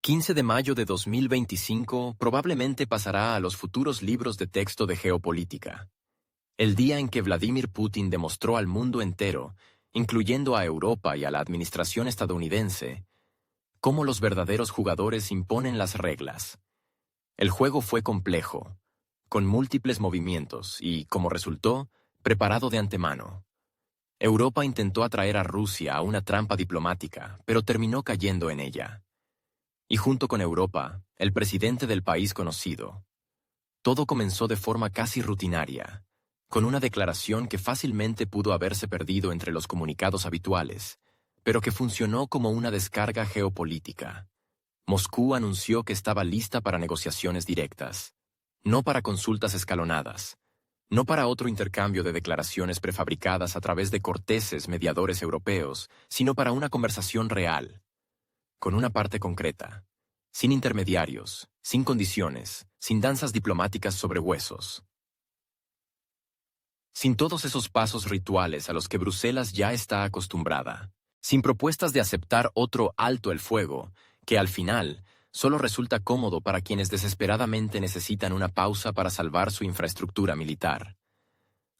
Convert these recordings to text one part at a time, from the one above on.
15 de mayo de 2025 probablemente pasará a los futuros libros de texto de geopolítica. El día en que Vladimir Putin demostró al mundo entero, incluyendo a Europa y a la administración estadounidense, cómo los verdaderos jugadores imponen las reglas. El juego fue complejo, con múltiples movimientos y, como resultó, preparado de antemano. Europa intentó atraer a Rusia a una trampa diplomática, pero terminó cayendo en ella. Y junto con Europa, el presidente del país conocido. Todo comenzó de forma casi rutinaria, con una declaración que fácilmente pudo haberse perdido entre los comunicados habituales, pero que funcionó como una descarga geopolítica. Moscú anunció que estaba lista para negociaciones directas, no para consultas escalonadas, no para otro intercambio de declaraciones prefabricadas a través de corteses mediadores europeos, sino para una conversación real, con una parte concreta, sin intermediarios, sin condiciones, sin danzas diplomáticas sobre huesos. Sin todos esos pasos rituales a los que Bruselas ya está acostumbrada, sin propuestas de aceptar otro alto el fuego, que al final solo resulta cómodo para quienes desesperadamente necesitan una pausa para salvar su infraestructura militar.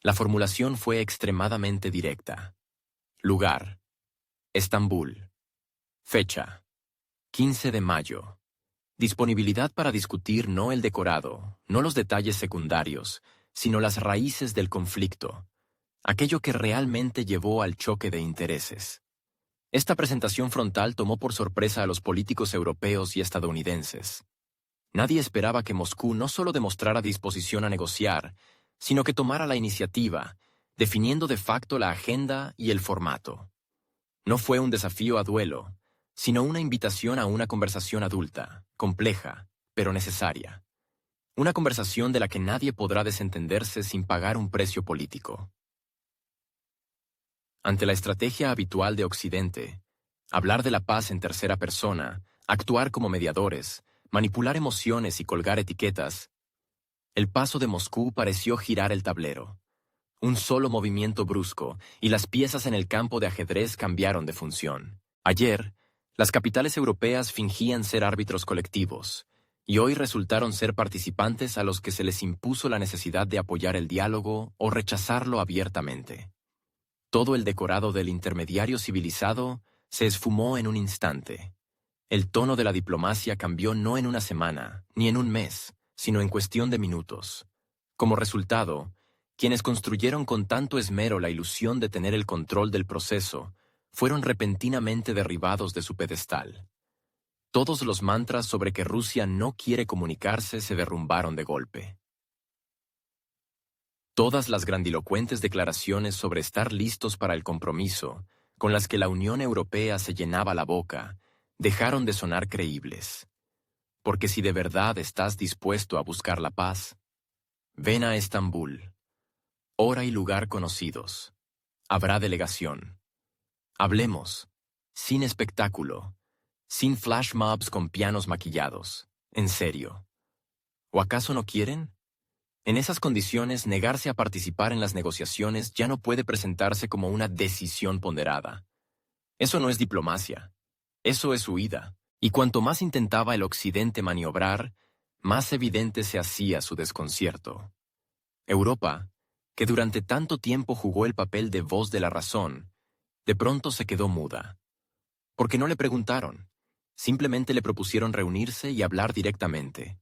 La formulación fue extremadamente directa. Lugar: Estambul. Fecha: 15 de mayo. Disponibilidad para discutir no el decorado, no los detalles secundarios, sino las raíces del conflicto, aquello que realmente llevó al choque de intereses. Esta presentación frontal tomó por sorpresa a los políticos europeos y estadounidenses. Nadie esperaba que Moscú no solo demostrara disposición a negociar, sino que tomara la iniciativa, definiendo de facto la agenda y el formato. No fue un desafío a duelo, sino una invitación a una conversación adulta, compleja, pero necesaria. Una conversación de la que nadie podrá desentenderse sin pagar un precio político. Ante la estrategia habitual de Occidente, hablar de la paz en tercera persona, actuar como mediadores, manipular emociones y colgar etiquetas, el paso de Moscú pareció girar el tablero. Un solo movimiento brusco y las piezas en el campo de ajedrez cambiaron de función. Ayer, las capitales europeas fingían ser árbitros colectivos, y hoy resultaron ser participantes a los que se les impuso la necesidad de apoyar el diálogo o rechazarlo abiertamente. Todo el decorado del intermediario civilizado se esfumó en un instante. El tono de la diplomacia cambió no en una semana, ni en un mes, sino en cuestión de minutos. Como resultado, quienes construyeron con tanto esmero la ilusión de tener el control del proceso, fueron repentinamente derribados de su pedestal. Todos los mantras sobre que Rusia no quiere comunicarse se derrumbaron de golpe. Todas las grandilocuentes declaraciones sobre estar listos para el compromiso, con las que la Unión Europea se llenaba la boca, dejaron de sonar creíbles. Porque si de verdad estás dispuesto a buscar la paz, ven a Estambul. Hora y lugar conocidos. Habrá delegación. Hablemos, sin espectáculo, sin flash mobs con pianos maquillados, en serio. ¿O acaso no quieren? En esas condiciones, negarse a participar en las negociaciones ya no puede presentarse como una decisión ponderada. Eso no es diplomacia. Eso es huida. Y cuanto más intentaba el Occidente maniobrar, más evidente se hacía su desconcierto. Europa, que durante tanto tiempo jugó el papel de voz de la razón, de pronto se quedó muda. Porque no le preguntaron, simplemente le propusieron reunirse y hablar directamente.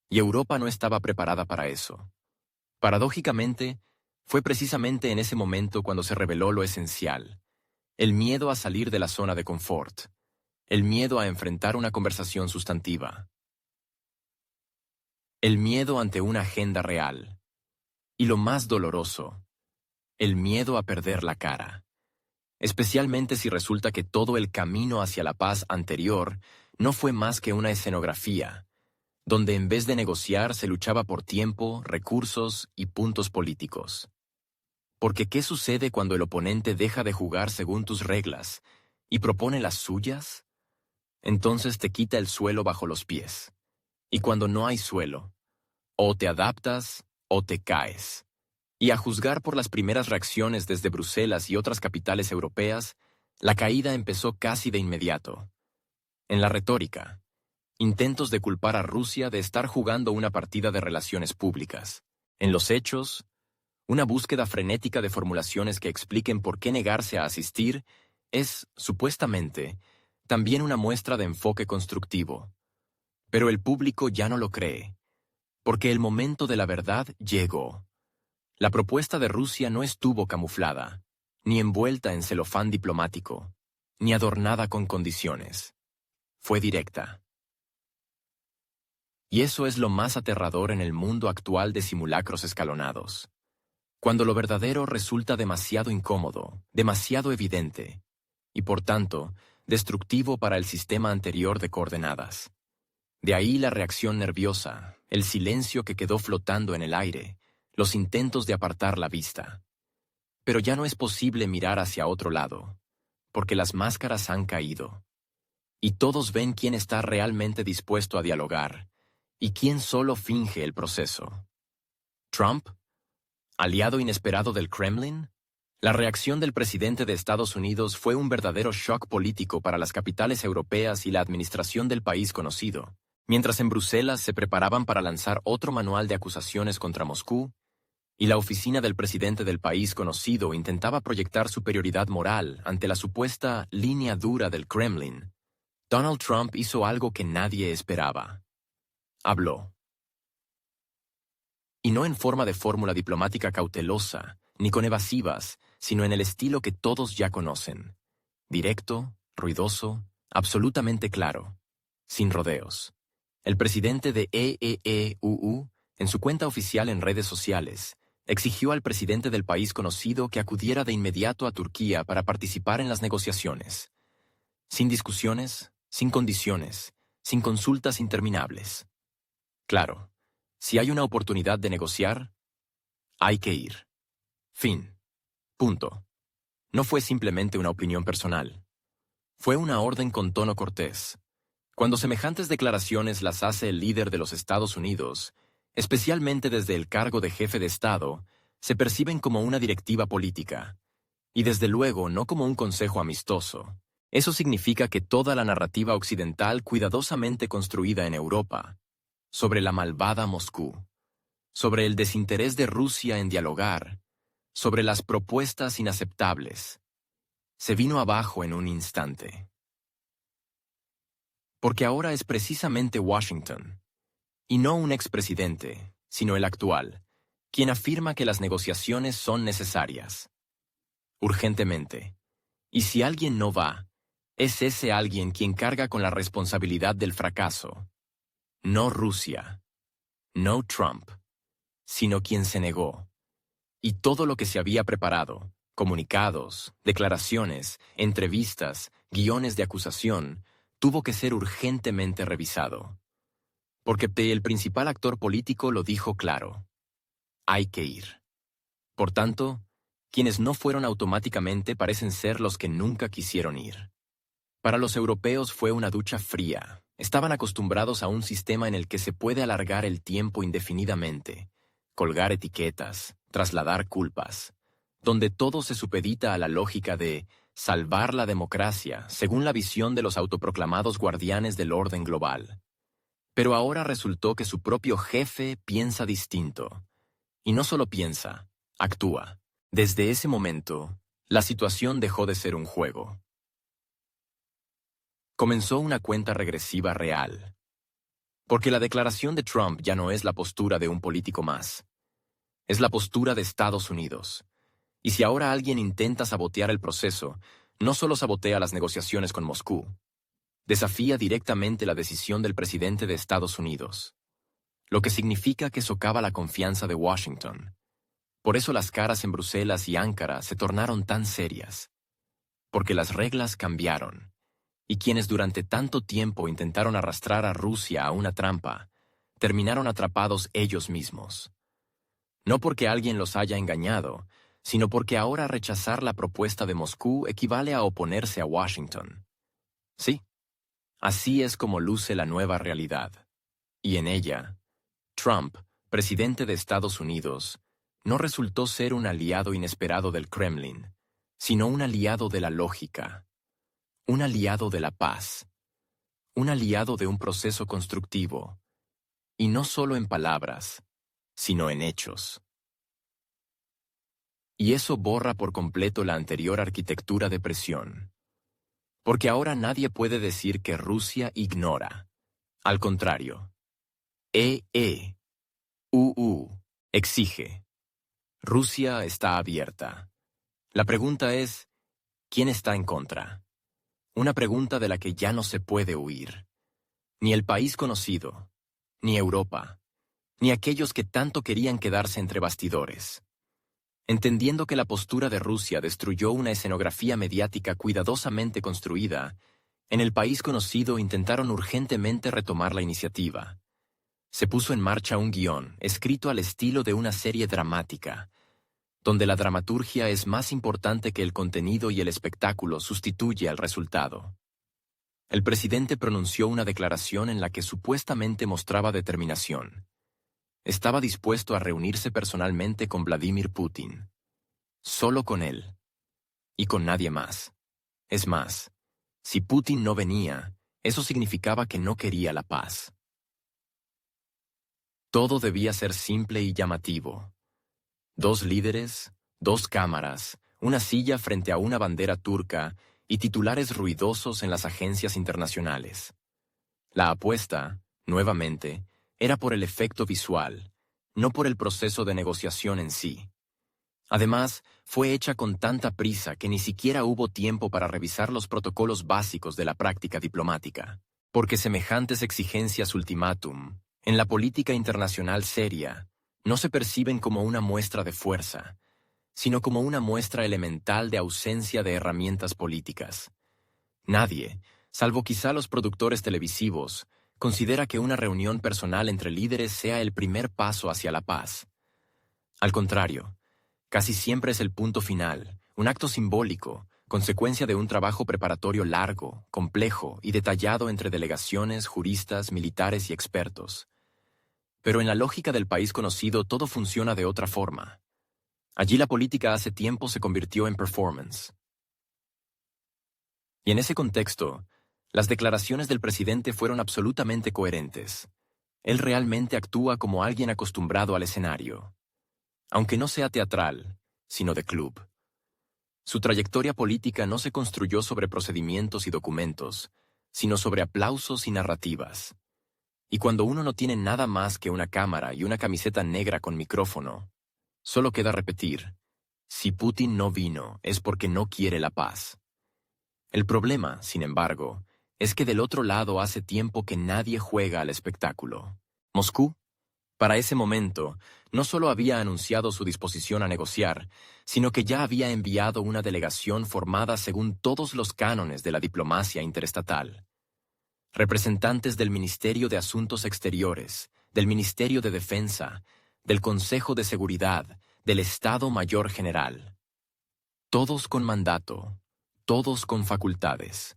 Y Europa no estaba preparada para eso. Paradójicamente, fue precisamente en ese momento cuando se reveló lo esencial: el miedo a salir de la zona de confort, el miedo a enfrentar una conversación sustantiva, el miedo ante una agenda real, y lo más doloroso, el miedo a perder la cara, especialmente si resulta que todo el camino hacia la paz anterior no fue más que una escenografía, donde en vez de negociar se luchaba por tiempo, recursos y puntos políticos. Porque ¿qué sucede cuando el oponente deja de jugar según tus reglas y propone las suyas? Entonces te quita el suelo bajo los pies. Y cuando no hay suelo, o te adaptas o te caes. Y a juzgar por las primeras reacciones desde Bruselas y otras capitales europeas, la caída empezó casi de inmediato. En la retórica, Intentos de culpar a Rusia de estar jugando una partida de relaciones públicas. En los hechos, una búsqueda frenética de formulaciones que expliquen por qué negarse a asistir es, supuestamente, también una muestra de enfoque constructivo. Pero el público ya no lo cree, porque el momento de la verdad llegó. La propuesta de Rusia no estuvo camuflada, ni envuelta en celofán diplomático, ni adornada con condiciones. Fue directa. Y eso es lo más aterrador en el mundo actual de simulacros escalonados. Cuando lo verdadero resulta demasiado incómodo, demasiado evidente, y por tanto, destructivo para el sistema anterior de coordenadas. De ahí la reacción nerviosa, el silencio que quedó flotando en el aire, los intentos de apartar la vista. Pero ya no es posible mirar hacia otro lado, porque las máscaras han caído. Y todos ven quién está realmente dispuesto a dialogar, y quién solo finge el proceso. ¿Trump? ¿Aliado inesperado del Kremlin? La reacción del presidente de Estados Unidos fue un verdadero shock político para las capitales europeas y la administración del país conocido. Mientras en Bruselas se preparaban para lanzar otro manual de acusaciones contra Moscú, y la oficina del presidente del país conocido intentaba proyectar superioridad moral ante la supuesta línea dura del Kremlin, Donald Trump hizo algo que nadie esperaba. Habló. Y no en forma de fórmula diplomática cautelosa, ni con evasivas, sino en el estilo que todos ya conocen. Directo, ruidoso, absolutamente claro, sin rodeos. El presidente de EEEUU, en su cuenta oficial en redes sociales, exigió al presidente del país conocido que acudiera de inmediato a Turquía para participar en las negociaciones. Sin discusiones, sin condiciones, sin consultas interminables. Claro, si hay una oportunidad de negociar, hay que ir. Fin. Punto. No fue simplemente una opinión personal. Fue una orden con tono cortés. Cuando semejantes declaraciones las hace el líder de los Estados Unidos, especialmente desde el cargo de jefe de Estado, se perciben como una directiva política, y desde luego no como un consejo amistoso. Eso significa que toda la narrativa occidental cuidadosamente construida en Europa, sobre la malvada Moscú, sobre el desinterés de Rusia en dialogar, sobre las propuestas inaceptables, se vino abajo en un instante. Porque ahora es precisamente Washington, y no un expresidente, sino el actual, quien afirma que las negociaciones son necesarias. Urgentemente. Y si alguien no va, es ese alguien quien carga con la responsabilidad del fracaso. No Rusia, no Trump, sino quien se negó. Y todo lo que se había preparado, comunicados, declaraciones, entrevistas, guiones de acusación, tuvo que ser urgentemente revisado. Porque el principal actor político lo dijo claro. Hay que ir. Por tanto, quienes no fueron automáticamente parecen ser los que nunca quisieron ir. Para los europeos fue una ducha fría. Estaban acostumbrados a un sistema en el que se puede alargar el tiempo indefinidamente, colgar etiquetas, trasladar culpas, donde todo se supedita a la lógica de salvar la democracia según la visión de los autoproclamados guardianes del orden global. Pero ahora resultó que su propio jefe piensa distinto. Y no solo piensa, actúa. Desde ese momento, la situación dejó de ser un juego. Comenzó una cuenta regresiva real. Porque la declaración de Trump ya no es la postura de un político más. Es la postura de Estados Unidos. Y si ahora alguien intenta sabotear el proceso, no solo sabotea las negociaciones con Moscú, desafía directamente la decisión del presidente de Estados Unidos, lo que significa que socava la confianza de Washington. Por eso las caras en Bruselas y Ankara se tornaron tan serias. Porque las reglas cambiaron. Y quienes durante tanto tiempo intentaron arrastrar a Rusia a una trampa, terminaron atrapados ellos mismos. No porque alguien los haya engañado, sino porque ahora rechazar la propuesta de Moscú equivale a oponerse a Washington. Sí, así es como luce la nueva realidad. Y en ella, Trump, presidente de Estados Unidos, no resultó ser un aliado inesperado del Kremlin, sino un aliado de la lógica. Un aliado de la paz, un aliado de un proceso constructivo, y no solo en palabras, sino en hechos. Y eso borra por completo la anterior arquitectura de presión. Porque ahora nadie puede decir que Rusia ignora. Al contrario, exige. Rusia está abierta. La pregunta es, ¿quién está en contra? Una pregunta de la que ya no se puede huir. Ni el país conocido, ni Europa, ni aquellos que tanto querían quedarse entre bastidores. Entendiendo que la postura de Rusia destruyó una escenografía mediática cuidadosamente construida, en el país conocido intentaron urgentemente retomar la iniciativa. Se puso en marcha un guión, escrito al estilo de una serie dramática, donde la dramaturgia es más importante que el contenido y el espectáculo sustituye al resultado. El presidente pronunció una declaración en la que supuestamente mostraba determinación. Estaba dispuesto a reunirse personalmente con Vladimir Putin. Solo con él. Y con nadie más. Es más, si Putin no venía, eso significaba que no quería la paz. Todo debía ser simple y llamativo. 2 líderes, 2 cámaras, una silla frente a una bandera turca y titulares ruidosos en las agencias internacionales. La apuesta, nuevamente, era por el efecto visual, no por el proceso de negociación en sí. Además, fue hecha con tanta prisa que ni siquiera hubo tiempo para revisar los protocolos básicos de la práctica diplomática, porque semejantes exigencias ultimátum, en la política internacional seria, no se perciben como una muestra de fuerza, sino como una muestra elemental de ausencia de herramientas políticas. Nadie, salvo quizá los productores televisivos, considera que una reunión personal entre líderes sea el primer paso hacia la paz. Al contrario, casi siempre es el punto final, un acto simbólico, consecuencia de un trabajo preparatorio largo, complejo y detallado entre delegaciones, juristas, militares y expertos. Pero en la lógica del país conocido todo funciona de otra forma. Allí la política hace tiempo se convirtió en performance. Y en ese contexto, las declaraciones del presidente fueron absolutamente coherentes. Él realmente actúa como alguien acostumbrado al escenario. Aunque no sea teatral, sino de club. Su trayectoria política no se construyó sobre procedimientos y documentos, sino sobre aplausos y narrativas. Y cuando uno no tiene nada más que una cámara y una camiseta negra con micrófono, solo queda repetir, si Putin no vino es porque no quiere la paz. El problema, sin embargo, es que del otro lado hace tiempo que nadie juega al espectáculo. Moscú, para ese momento, no solo había anunciado su disposición a negociar, sino que ya había enviado una delegación formada según todos los cánones de la diplomacia interestatal. Representantes del Ministerio de Asuntos Exteriores, del Ministerio de Defensa, del Consejo de Seguridad, del Estado Mayor General. Todos con mandato, todos con facultades,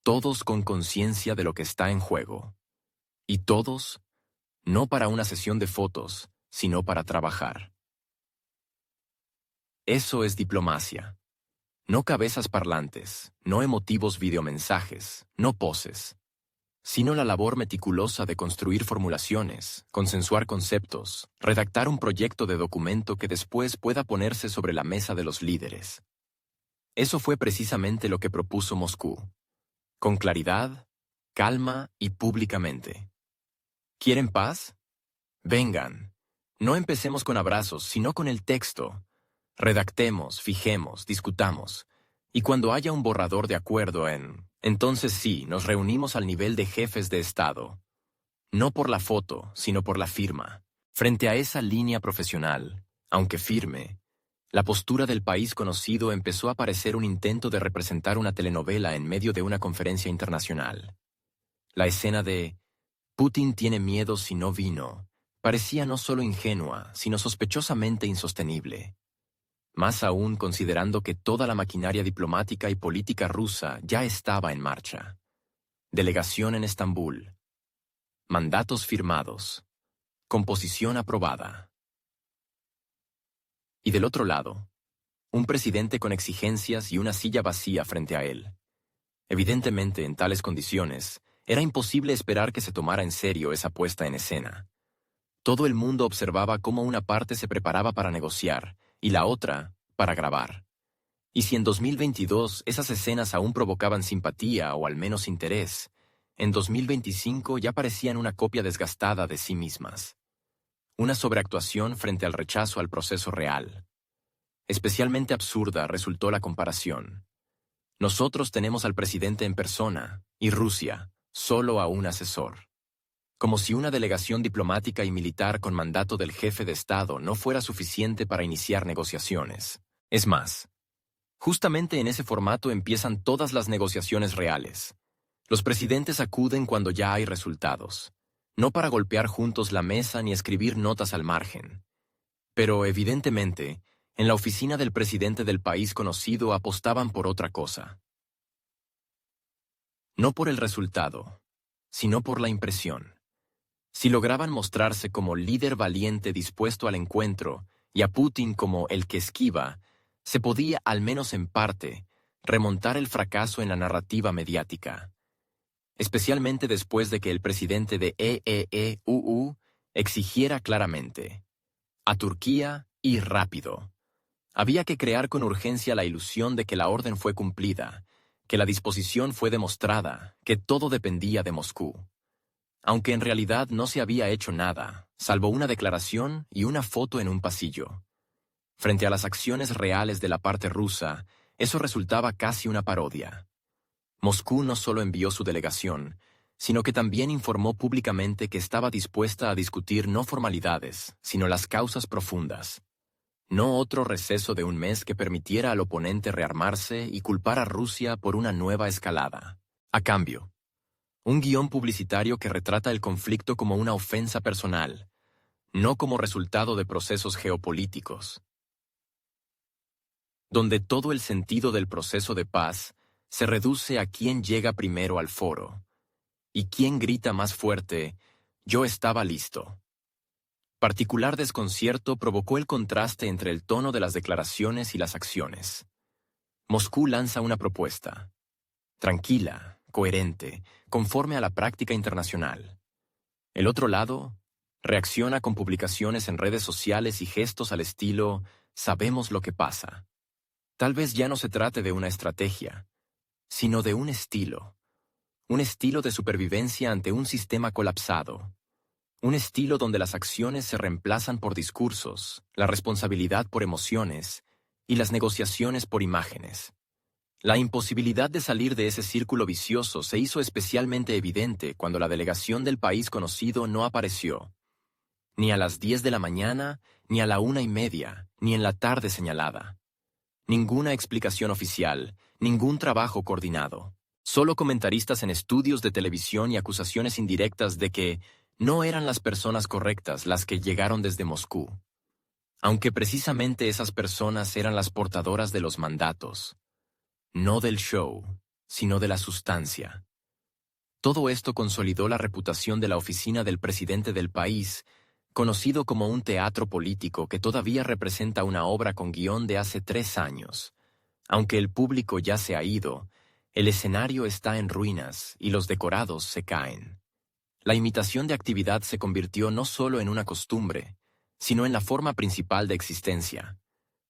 todos con conciencia de lo que está en juego. Y todos, no para una sesión de fotos, sino para trabajar. Eso es diplomacia. No cabezas parlantes, no emotivos videomensajes, no poses, sino la labor meticulosa de construir formulaciones, consensuar conceptos, redactar un proyecto de documento que después pueda ponerse sobre la mesa de los líderes. Eso fue precisamente lo que propuso Moscú, con claridad, calma y públicamente. ¿Quieren paz? Vengan. No empecemos con abrazos, sino con el texto. Redactemos, fijemos, discutamos. Y cuando haya un borrador de acuerdo entonces sí, nos reunimos al nivel de jefes de Estado. No por la foto, sino por la firma. Frente a esa línea profesional, aunque firme, la postura del país conocido empezó a parecer un intento de representar una telenovela en medio de una conferencia internacional. La escena de Putin tiene miedo si no vino parecía no solo ingenua, sino sospechosamente insostenible. Más aún considerando que toda la maquinaria diplomática y política rusa ya estaba en marcha. Delegación en Estambul. Mandatos firmados. Composición aprobada. Y del otro lado, un presidente con exigencias y una silla vacía frente a él. Evidentemente, en tales condiciones, Era imposible esperar que se tomara en serio esa puesta en escena. Todo el mundo observaba cómo una parte se preparaba para negociar y la otra para grabar. Y si en 2022 esas escenas aún provocaban simpatía o al menos interés, en 2025 ya parecían una copia desgastada de sí mismas. Una sobreactuación frente al rechazo al proceso real. Especialmente absurda resultó la comparación. Nosotros tenemos al presidente en persona y Rusia solo a un asesor. Como si una delegación diplomática y militar con mandato del jefe de Estado no fuera suficiente para iniciar negociaciones. Es más, justamente en ese formato empiezan todas las negociaciones reales. Los presidentes acuden cuando ya hay resultados, no para golpear juntos la mesa ni escribir notas al margen. Pero, evidentemente, en la oficina del presidente del país conocido apostaban por otra cosa. No por el resultado, sino por la impresión. Si lograban mostrarse como líder valiente dispuesto al encuentro y a Putin como el que esquiva, se podía, al menos en parte, remontar el fracaso en la narrativa mediática. Especialmente después de que el presidente de EEEUU exigiera claramente: a Turquía y rápido. Había que crear con urgencia la ilusión de que la orden fue cumplida, que la disposición fue demostrada, que todo dependía de Moscú. Aunque en realidad no se había hecho nada, salvo una declaración y una foto en un pasillo. Frente a las acciones reales de la parte rusa, eso resultaba casi una parodia. Moscú no solo envió su delegación, sino que también informó públicamente que estaba dispuesta a discutir no formalidades, sino las causas profundas. No otro receso de un mes que permitiera al oponente rearmarse y culpar a Rusia por una nueva escalada. A cambio, un guión publicitario que retrata el conflicto como una ofensa personal, no como resultado de procesos geopolíticos. Donde todo el sentido del proceso de paz se reduce a quién llega primero al foro, y quién grita más fuerte: «Yo estaba listo». Particular desconcierto provocó el contraste entre el tono de las declaraciones y las acciones. Moscú lanza una propuesta, tranquila, coherente, conforme a la práctica internacional. El otro lado reacciona con publicaciones en redes sociales y gestos al estilo «sabemos lo que pasa». Tal vez ya no se trate de una estrategia, sino de un estilo de supervivencia ante un sistema colapsado, un estilo donde las acciones se reemplazan por discursos, la responsabilidad por emociones y las negociaciones por imágenes. La imposibilidad de salir de ese círculo vicioso se hizo especialmente evidente cuando la delegación del país conocido no apareció, ni a las 10 de la mañana, ni a la 1:30, ni en la tarde señalada. Ninguna explicación oficial, ningún trabajo coordinado. Solo comentaristas en estudios de televisión y acusaciones indirectas de que no eran las personas correctas las que llegaron desde Moscú. Aunque precisamente esas personas eran las portadoras de los mandatos. No del show, sino de la sustancia. Todo esto consolidó la reputación de la oficina del presidente del país, conocido como un teatro político que todavía representa una obra con guión de hace 3 años. Aunque el público ya se ha ido, el escenario está en ruinas y los decorados se caen. La imitación de actividad se convirtió no solo en una costumbre, sino en la forma principal de existencia.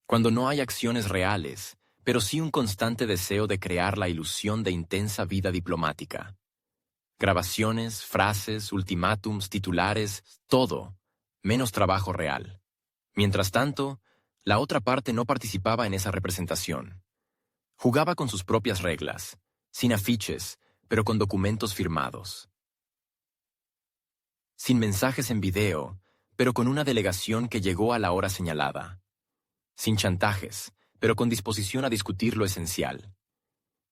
Cuando no hay acciones reales, pero sí un constante deseo de crear la ilusión de intensa vida diplomática. Grabaciones, frases, ultimátums, titulares, todo, menos trabajo real. Mientras tanto, la otra parte no participaba en esa representación. Jugaba con sus propias reglas, sin afiches, pero con documentos firmados. Sin mensajes en video, pero con una delegación que llegó a la hora señalada. Sin chantajes, pero con disposición a discutir lo esencial.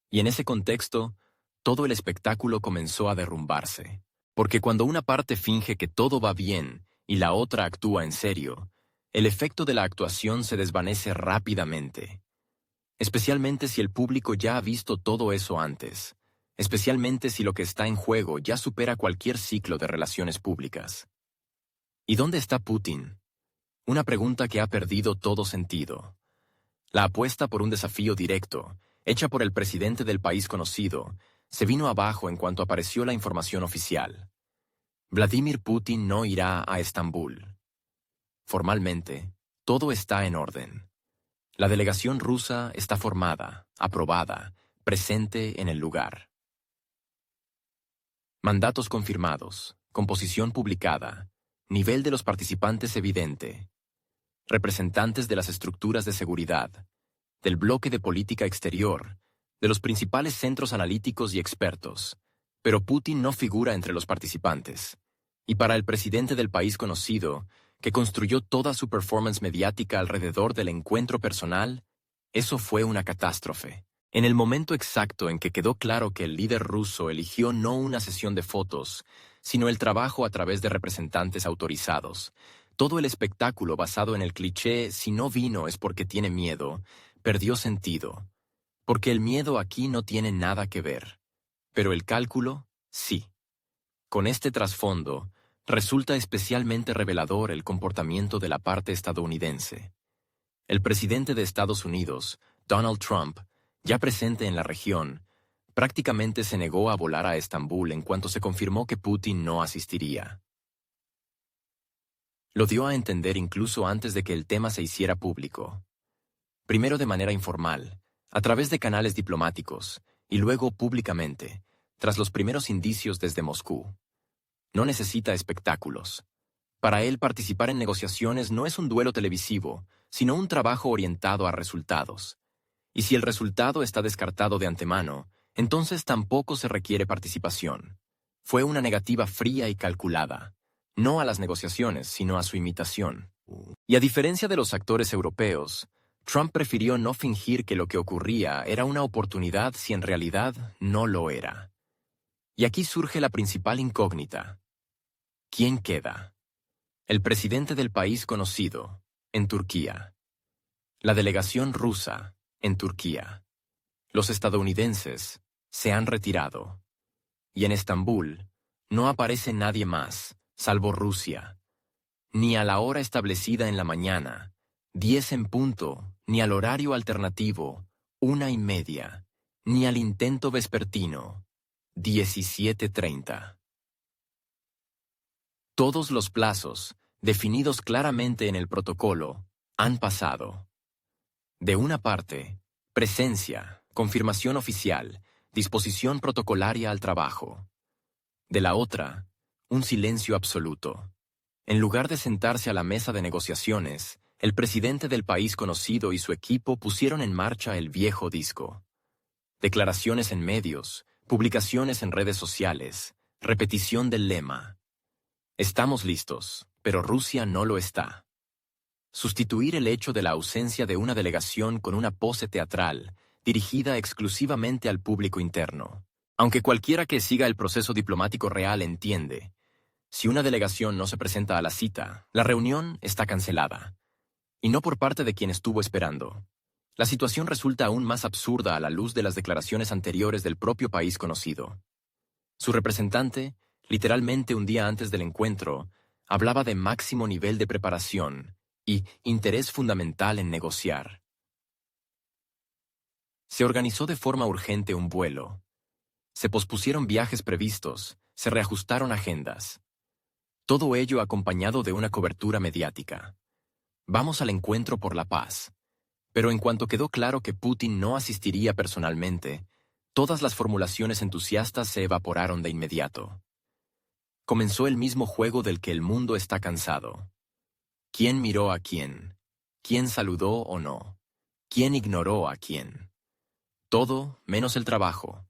Y en ese contexto, todo el espectáculo comenzó a derrumbarse. Porque cuando una parte finge que todo va bien y la otra actúa en serio, el efecto de la actuación se desvanece rápidamente. Especialmente si el público ya ha visto todo eso antes. Especialmente si lo que está en juego ya supera cualquier ciclo de relaciones públicas. ¿Y dónde está Putin? Una pregunta que ha perdido todo sentido. La apuesta por un desafío directo, hecha por el presidente del país conocido, se vino abajo en cuanto apareció la información oficial. Vladimir Putin no irá a Estambul. Formalmente, todo está en orden. La delegación rusa está formada, aprobada, presente en el lugar. Mandatos confirmados, composición publicada, nivel de los participantes evidente. Representantes de las estructuras de seguridad, del bloque de política exterior, de los principales centros analíticos y expertos, pero Putin no figura entre los participantes. Y para el presidente del país conocido, que construyó toda su performance mediática alrededor del encuentro personal, eso fue una catástrofe. En el momento exacto en que quedó claro que el líder ruso eligió no una sesión de fotos, sino el trabajo a través de representantes autorizados, todo el espectáculo basado en el cliché «si no vino es porque tiene miedo», perdió sentido. Porque el miedo aquí no tiene nada que ver. Pero el cálculo, sí. Con este trasfondo, resulta especialmente revelador el comportamiento de la parte estadounidense. El presidente de Estados Unidos, Donald Trump, ya presente en la región, prácticamente se negó a volar a Estambul en cuanto se confirmó que Putin no asistiría. Lo dio a entender incluso antes de que el tema se hiciera público. Primero de manera informal, a través de canales diplomáticos, y luego públicamente, tras los primeros indicios desde Moscú. No necesita espectáculos. Para él participar en negociaciones no es un duelo televisivo, sino un trabajo orientado a resultados. Y si el resultado está descartado de antemano, entonces tampoco se requiere participación. Fue una negativa fría y calculada, no a las negociaciones, sino a su imitación. Y a diferencia de los actores europeos, Trump prefirió no fingir que lo que ocurría era una oportunidad si en realidad no lo era. Y aquí surge la principal incógnita. ¿Quién queda? El presidente del país conocido, en Turquía. La delegación rusa, en Turquía. Los estadounidenses se han retirado. Y en Estambul no aparece nadie más, salvo Rusia. Ni a la hora establecida en la mañana, 10 en punto, ni al horario alternativo, 1:30, ni al intento vespertino, 17:30. Todos los plazos, definidos claramente en el protocolo, han pasado. De una parte, presencia, confirmación oficial, disposición protocolaria al trabajo. De la otra, un silencio absoluto. En lugar de sentarse a la mesa de negociaciones, el presidente del país conocido y su equipo pusieron en marcha el viejo disco. Declaraciones en medios, publicaciones en redes sociales, repetición del lema. Estamos listos, pero Rusia no lo está. Sustituir el hecho de la ausencia de una delegación con una pose teatral, dirigida exclusivamente al público interno. Aunque cualquiera que siga el proceso diplomático real entiende, si una delegación no se presenta a la cita, la reunión está cancelada. Y no por parte de quien estuvo esperando. La situación resulta aún más absurda a la luz de las declaraciones anteriores del propio país conocido. Su representante, literalmente un día antes del encuentro, hablaba de máximo nivel de preparación y interés fundamental en negociar. Se organizó de forma urgente un vuelo. Se pospusieron viajes previstos, se reajustaron agendas. Todo ello acompañado de una cobertura mediática. Vamos al encuentro por la paz. Pero en cuanto quedó claro que Putin no asistiría personalmente, todas las formulaciones entusiastas se evaporaron de inmediato. Comenzó el mismo juego del que el mundo está cansado. ¿Quién miró a quién? ¿Quién saludó o no? ¿Quién ignoró a quién? Todo menos el trabajo.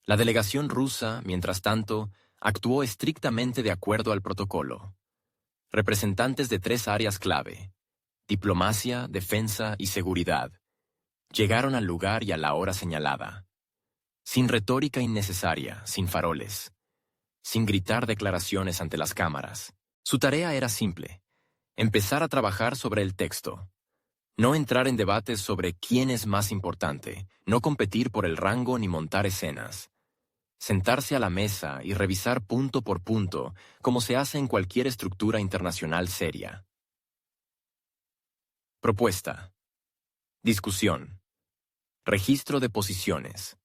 La delegación rusa, mientras tanto, actuó estrictamente de acuerdo al protocolo. Representantes de 3 áreas clave: diplomacia, defensa y seguridad. Llegaron al lugar y a la hora señalada. Sin retórica innecesaria, sin faroles. Sin gritar declaraciones ante las cámaras. Su tarea era simple: empezar a trabajar sobre el texto. No entrar en debates sobre quién es más importante, no competir por el rango ni montar escenas. Sentarse a la mesa y revisar punto por punto, como se hace en cualquier estructura internacional seria. Propuesta. Discusión. Registro de posiciones.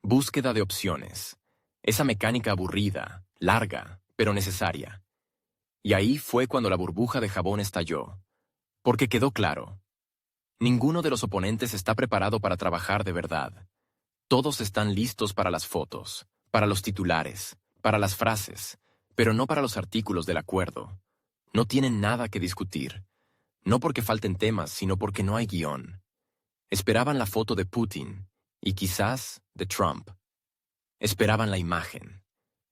Búsqueda de opciones. Esa mecánica aburrida, larga, pero necesaria. Y ahí fue cuando la burbuja de jabón estalló. Porque quedó claro. Ninguno de los oponentes está preparado para trabajar de verdad. Todos están listos para las fotos, para los titulares, para las frases, pero no para los artículos del acuerdo. No tienen nada que discutir. No porque falten temas, sino porque no hay guión. Esperaban la foto de Putin, y quizás de Trump. Esperaban la imagen.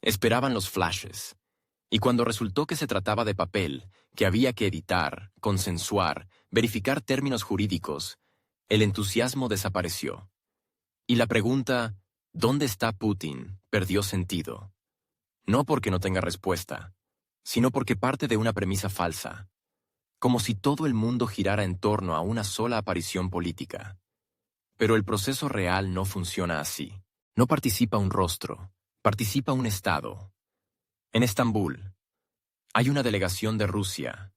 Esperaban los flashes. Y cuando resultó que se trataba de papel, que había que editar, consensuar, verificar términos jurídicos, el entusiasmo desapareció. Y la pregunta, ¿dónde está Putin?, perdió sentido. No porque no tenga respuesta, sino porque parte de una premisa falsa. Como si todo el mundo girara en torno a una sola aparición política. Pero el proceso real no funciona así. No participa un rostro, participa un Estado. En Estambul, hay una delegación de Rusia,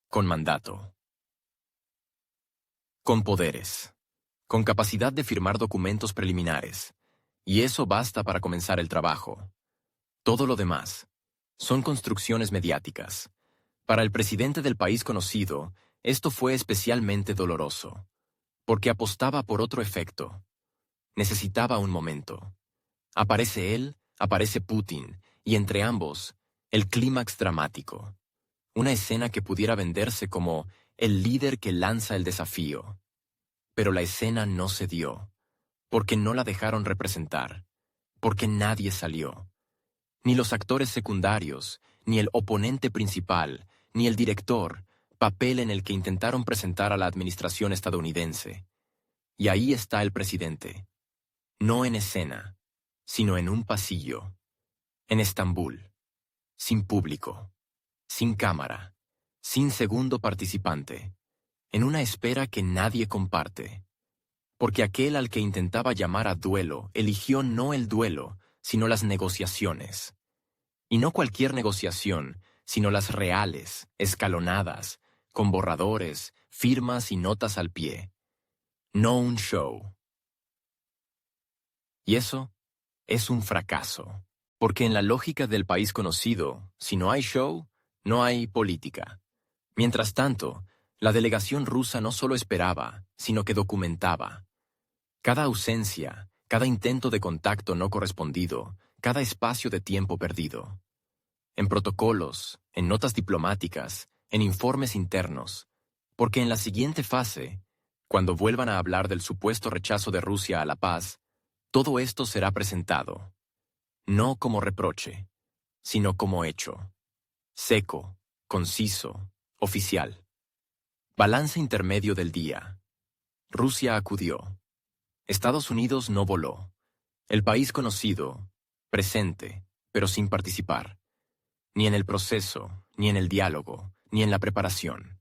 con mandato, con poderes, con capacidad de firmar documentos preliminares, y eso basta para comenzar el trabajo. Todo lo demás son construcciones mediáticas. Para el presidente del país conocido, esto fue especialmente doloroso, porque apostaba por otro efecto. Necesitaba un momento. Aparece él, aparece Putin, y entre ambos, el clímax dramático. Una escena que pudiera venderse como el líder que lanza el desafío. Pero la escena no se dio, porque no la dejaron representar, porque nadie salió. Ni los actores secundarios, ni el oponente principal, ni el director, papel en el que intentaron presentar a la administración estadounidense. Y ahí está el presidente. No en escena, sino en un pasillo. En Estambul. Sin público. Sin cámara. Sin segundo participante. En una espera que nadie comparte. Porque aquel al que intentaba llamar a duelo eligió no el duelo, sino las negociaciones. Y no cualquier negociación, sino las reales, escalonadas, con borradores, firmas y notas al pie. No un show. Y eso es un fracaso. Porque en la lógica del país conocido, si no hay show, no hay política. Mientras tanto, la delegación rusa no solo esperaba, sino que documentaba. Cada ausencia, cada intento de contacto no correspondido, cada espacio de tiempo perdido. En protocolos, en notas diplomáticas, en informes internos. Porque en la siguiente fase, cuando vuelvan a hablar del supuesto rechazo de Rusia a la paz, todo esto será presentado. No como reproche, sino como hecho. Seco, conciso, oficial. Balance intermedio del día. Rusia acudió. Estados Unidos no voló. El país conocido, presente, pero sin participar. Ni en el proceso, ni en el diálogo, ni en la preparación.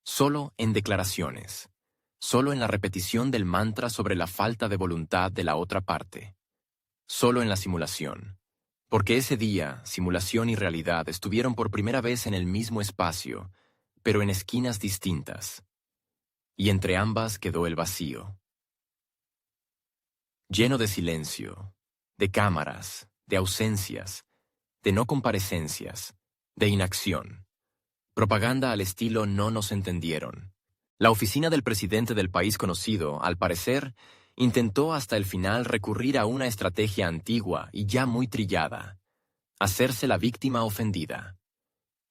Solo en declaraciones. Solo en la repetición del mantra sobre la falta de voluntad de la otra parte. Solo en la simulación. Porque ese día, simulación y realidad estuvieron por primera vez en el mismo espacio, pero en esquinas distintas. Y entre ambas quedó el vacío. Lleno de silencio, de cámaras, de ausencias, de no comparecencias, de inacción. Propaganda al estilo no nos entendieron. La oficina del presidente del país conocido, al parecer, intentó hasta el final recurrir a una estrategia antigua y ya muy trillada. Hacerse la víctima ofendida.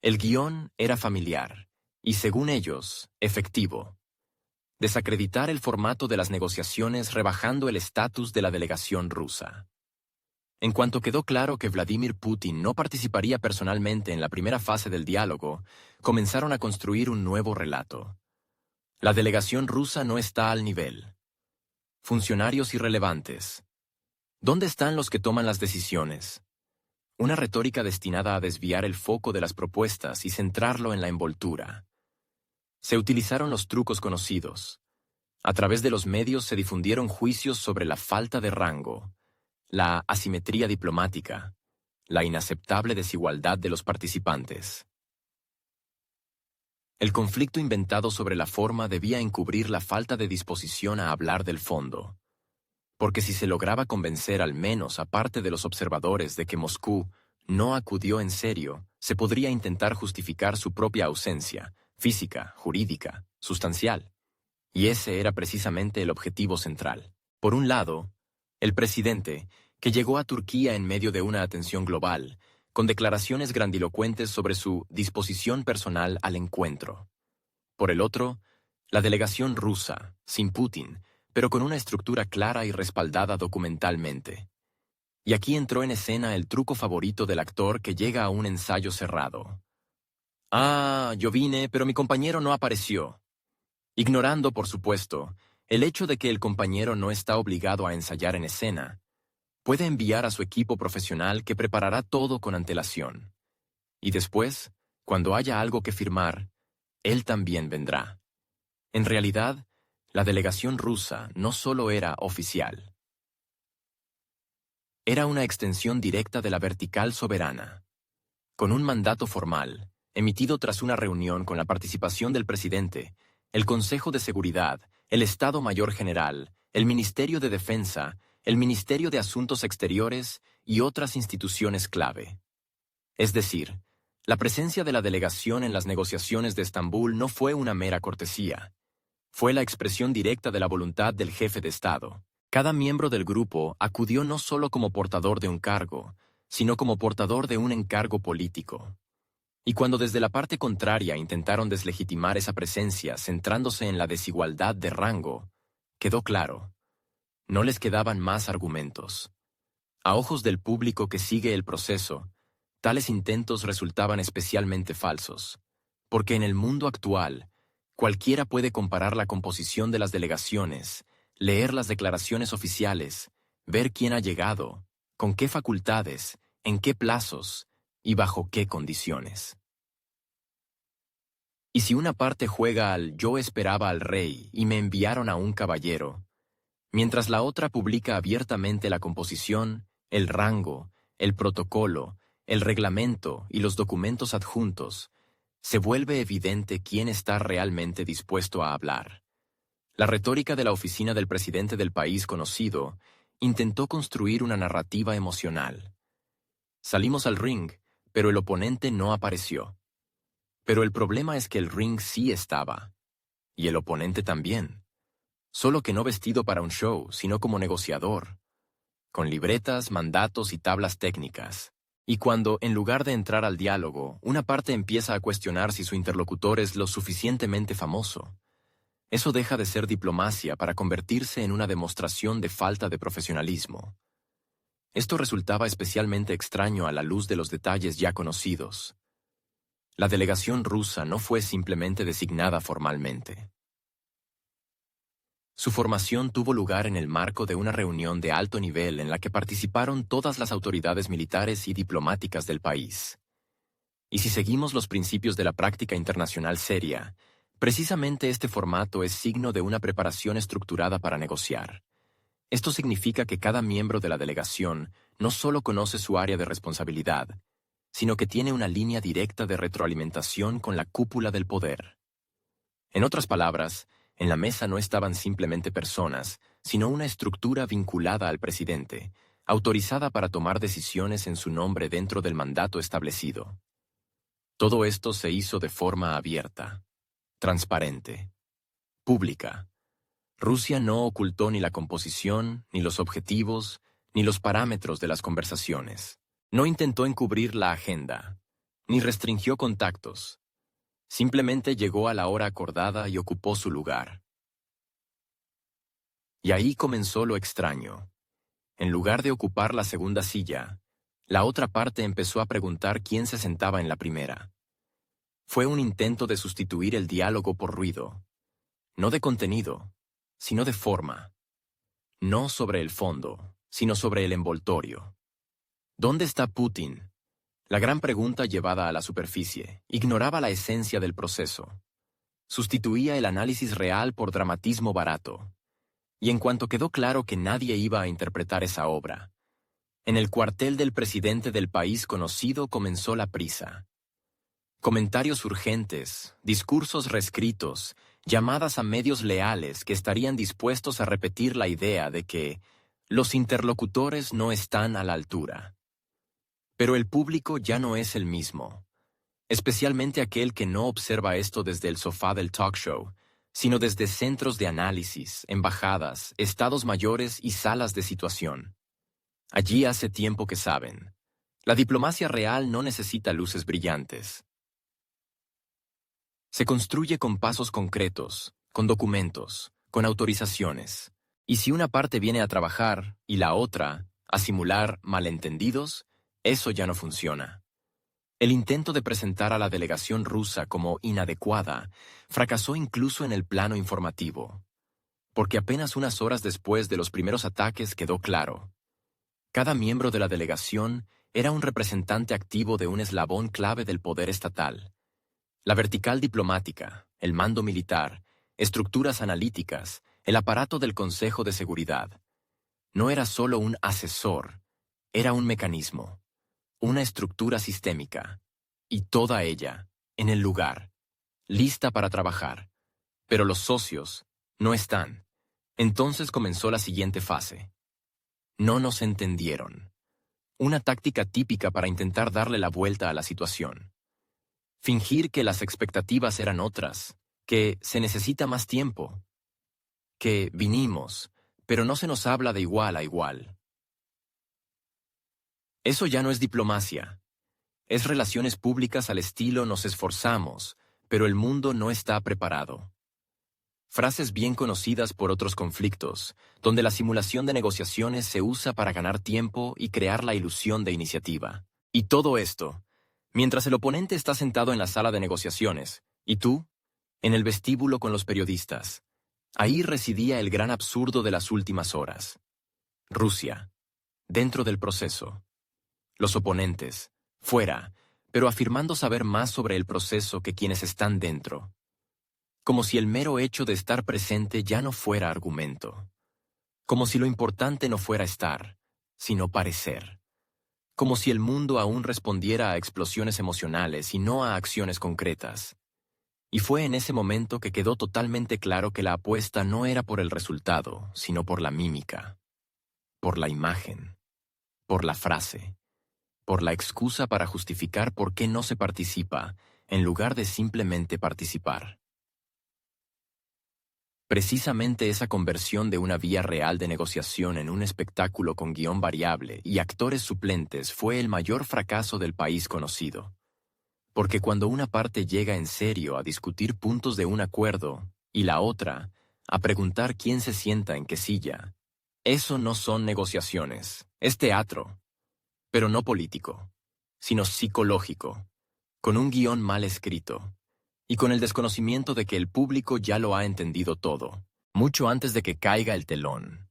El guión era familiar y, según ellos, efectivo. Desacreditar el formato de las negociaciones rebajando el estatus de la delegación rusa. En cuanto quedó claro que Vladimir Putin no participaría personalmente en la primera fase del diálogo, comenzaron a construir un nuevo relato. La delegación rusa no está al nivel. Funcionarios irrelevantes. ¿Dónde están los que toman las decisiones? Una retórica destinada a desviar el foco de las propuestas y centrarlo en la envoltura. Se utilizaron los trucos conocidos. A través de los medios se difundieron juicios sobre la falta de rango, la asimetría diplomática, la inaceptable desigualdad de los participantes. El conflicto inventado sobre la forma debía encubrir la falta de disposición a hablar del fondo. porque si se lograba convencer al menos a parte de los observadores de que Moscú no acudió en serio, se podría intentar justificar su propia ausencia, física, jurídica, sustancial. Y ese era precisamente el objetivo central. Por un lado, el presidente, que llegó a Turquía en medio de una atención global, con declaraciones grandilocuentes sobre su disposición personal al encuentro. Por el otro, la delegación rusa, sin Putin, pero con una estructura clara y respaldada documentalmente. Y aquí entró en escena el truco favorito del actor que llega a un ensayo cerrado. Ah, yo vine, pero mi compañero no apareció. Ignorando, por supuesto, el hecho de que el compañero no está obligado a ensayar en escena. Puede enviar a su equipo profesional que preparará todo con antelación. Y después, cuando haya algo que firmar, él también vendrá. En realidad, la delegación rusa no solo era oficial. Era una extensión directa de la vertical soberana. Con un mandato formal, emitido tras una reunión con la participación del presidente, el Consejo de Seguridad, el Estado Mayor General, el Ministerio de Defensa, el Ministerio de Asuntos Exteriores y otras instituciones clave. Es decir, la presencia de la delegación en las negociaciones de Estambul no fue una mera cortesía. Fue la expresión directa de la voluntad del jefe de Estado. Cada miembro del grupo acudió no solo como portador de un cargo, sino como portador de un encargo político. Y cuando desde la parte contraria intentaron deslegitimar esa presencia centrándose en la desigualdad de rango, quedó claro. No les quedaban más argumentos. A ojos del público que sigue el proceso, tales intentos resultaban especialmente falsos, porque en el mundo actual, cualquiera puede comparar la composición de las delegaciones, leer las declaraciones oficiales, ver quién ha llegado, con qué facultades, en qué plazos y bajo qué condiciones. Y si una parte juega al yo esperaba al rey y me enviaron a un caballero, mientras la otra publica abiertamente la composición, el rango, el protocolo, el reglamento y los documentos adjuntos, se vuelve evidente quién está realmente dispuesto a hablar. La retórica de la oficina del presidente del país conocido intentó construir una narrativa emocional. Salimos al ring, pero el oponente no apareció. Pero el problema es que el ring sí estaba. Y el oponente también. Solo que no vestido para un show, sino como negociador. Con libretas, mandatos y tablas técnicas. Y cuando, en lugar de entrar al diálogo, una parte empieza a cuestionar si su interlocutor es lo suficientemente famoso, eso deja de ser diplomacia para convertirse en una demostración de falta de profesionalismo. Esto resultaba especialmente extraño a la luz de los detalles ya conocidos. La delegación rusa no fue simplemente designada formalmente. Su formación tuvo lugar en el marco de una reunión de alto nivel en la que participaron todas las autoridades militares y diplomáticas del país. Y si seguimos los principios de la práctica internacional seria, precisamente este formato es signo de una preparación estructurada para negociar. Esto significa que cada miembro de la delegación no solo conoce su área de responsabilidad, sino que tiene una línea directa de retroalimentación con la cúpula del poder. En otras palabras, en la mesa no estaban simplemente personas, sino una estructura vinculada al presidente, autorizada para tomar decisiones en su nombre dentro del mandato establecido. Todo esto se hizo de forma abierta, transparente, pública. Rusia no ocultó ni la composición, ni los objetivos, ni los parámetros de las conversaciones. No intentó encubrir la agenda, ni restringió contactos. Simplemente llegó a la hora acordada y ocupó su lugar. Y ahí comenzó lo extraño. En lugar de ocupar la segunda silla, la otra parte empezó a preguntar quién se sentaba en la primera. Fue un intento de sustituir el diálogo por ruido. No de contenido, sino de forma. No sobre el fondo, sino sobre el envoltorio. ¿Dónde está Putin? La gran pregunta llevada a la superficie ignoraba la esencia del proceso. Sustituía el análisis real por dramatismo barato. Y en cuanto quedó claro que nadie iba a interpretar esa obra, en el cuartel del presidente del país conocido comenzó la prisa. Comentarios urgentes, discursos reescritos, llamadas a medios leales que estarían dispuestos a repetir la idea de que, Los interlocutores no están a la altura. Pero el público ya no es el mismo, especialmente aquel que no observa esto desde el sofá del talk show, sino desde centros de análisis, embajadas, estados mayores y salas de situación. Allí hace tiempo que saben. La diplomacia real no necesita luces brillantes. Se construye con pasos concretos, con documentos, con autorizaciones. Y si una parte viene a trabajar y la otra a simular malentendidos, eso ya no funciona. El intento de presentar a la delegación rusa como inadecuada fracasó incluso en el plano informativo, porque apenas unas horas después de los primeros ataques quedó claro. Cada miembro de la delegación era un representante activo de un eslabón clave del poder estatal. La vertical diplomática, el mando militar, estructuras analíticas, el aparato del Consejo de Seguridad. No era solo un asesor, era un mecanismo, una estructura sistémica, y toda ella, en el lugar, lista para trabajar. Pero los socios no están. Entonces comenzó la siguiente fase. No nos entendieron. Una táctica típica para intentar darle la vuelta a la situación. Fingir que las expectativas eran otras, que se necesita más tiempo, que vinimos, pero no se nos habla de igual a igual. Eso ya no es diplomacia. Es relaciones públicas al estilo nos esforzamos, pero el mundo no está preparado. Frases bien conocidas por otros conflictos, donde la simulación de negociaciones se usa para ganar tiempo y crear la ilusión de iniciativa. Y todo esto, mientras el oponente está sentado en la sala de negociaciones, y tú, en el vestíbulo con los periodistas. Ahí residía el gran absurdo de las últimas horas. Rusia, dentro del proceso. Los oponentes, fuera, pero afirmando saber más sobre el proceso que quienes están dentro. Como si el mero hecho de estar presente ya no fuera argumento. Como si lo importante no fuera estar, sino parecer. Como si el mundo aún respondiera a explosiones emocionales y no a acciones concretas. Y fue en ese momento que quedó totalmente claro que la apuesta no era por el resultado, sino por la mímica, por la imagen, por la frase, por la excusa para justificar por qué no se participa, en lugar de simplemente participar. Precisamente esa conversión de una vía real de negociación en un espectáculo con guión variable y actores suplentes fue el mayor fracaso del país conocido. Porque cuando una parte llega en serio a discutir puntos de un acuerdo y la otra a preguntar quién se sienta en qué silla, eso no son negociaciones, es teatro, pero no político, sino psicológico, con un guión mal escrito y con el desconocimiento de que el público ya lo ha entendido todo, mucho antes de que caiga el telón.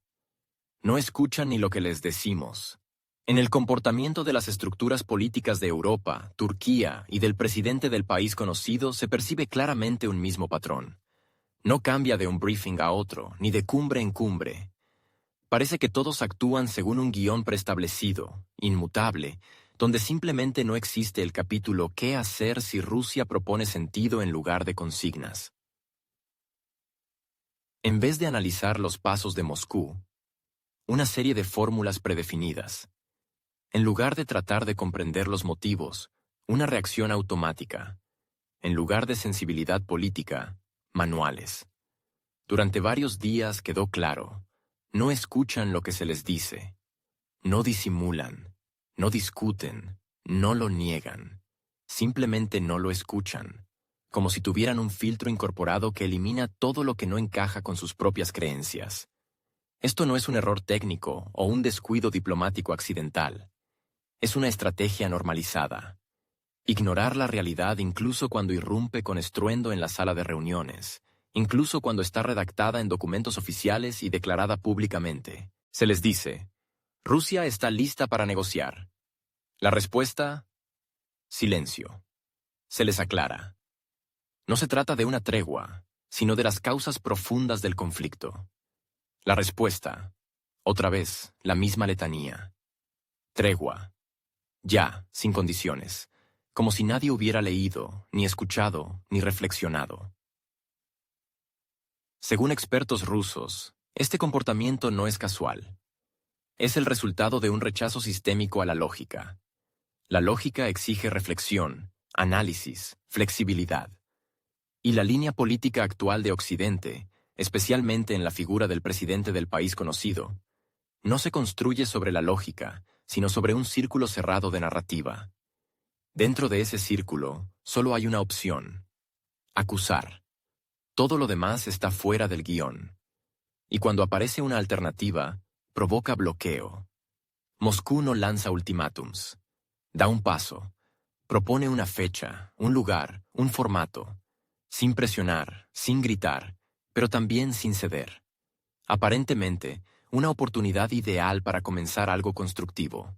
No escuchan ni lo que les decimos. En el comportamiento de las estructuras políticas de Europa, Turquía y del presidente del país conocido se percibe claramente un mismo patrón. No cambia de un briefing a otro, ni de cumbre en cumbre. Parece que todos actúan según un guión preestablecido, inmutable, donde simplemente no existe el capítulo «¿Qué hacer si Rusia propone sentido en lugar de consignas?». En vez de analizar los pasos de Moscú, una serie de fórmulas predefinidas, en lugar de tratar de comprender los motivos, una reacción automática. En lugar de sensibilidad política, manuales. Durante varios días quedó claro, no escuchan lo que se les dice, no disimulan, no discuten, no lo niegan, simplemente no lo escuchan, como si tuvieran un filtro incorporado que elimina todo lo que no encaja con sus propias creencias. Esto no es un error técnico o un descuido diplomático accidental. Es una estrategia normalizada. Ignorar la realidad incluso cuando irrumpe con estruendo en la sala de reuniones, incluso cuando está redactada en documentos oficiales y declarada públicamente. Se les dice, Rusia está lista para negociar. La respuesta, silencio. Se les aclara. No se trata de una tregua, sino de las causas profundas del conflicto. La respuesta, otra vez, la misma letanía. Tregua. Ya, sin condiciones. Como si nadie hubiera leído, ni escuchado, ni reflexionado. Según expertos rusos, este comportamiento no es casual. Es el resultado de un rechazo sistémico a la lógica. La lógica exige reflexión, análisis, flexibilidad. Y la línea política actual de Occidente, especialmente en la figura del presidente del país conocido, no se construye sobre la lógica, sino sobre un círculo cerrado de narrativa. Dentro de ese círculo, solo hay una opción: acusar. Todo lo demás está fuera del guión. Y cuando aparece una alternativa, provoca bloqueo. Moscú no lanza ultimátums. Da un paso. Propone una fecha, un lugar, un formato. Sin presionar, sin gritar, pero también sin ceder. Aparentemente, una oportunidad ideal para comenzar algo constructivo.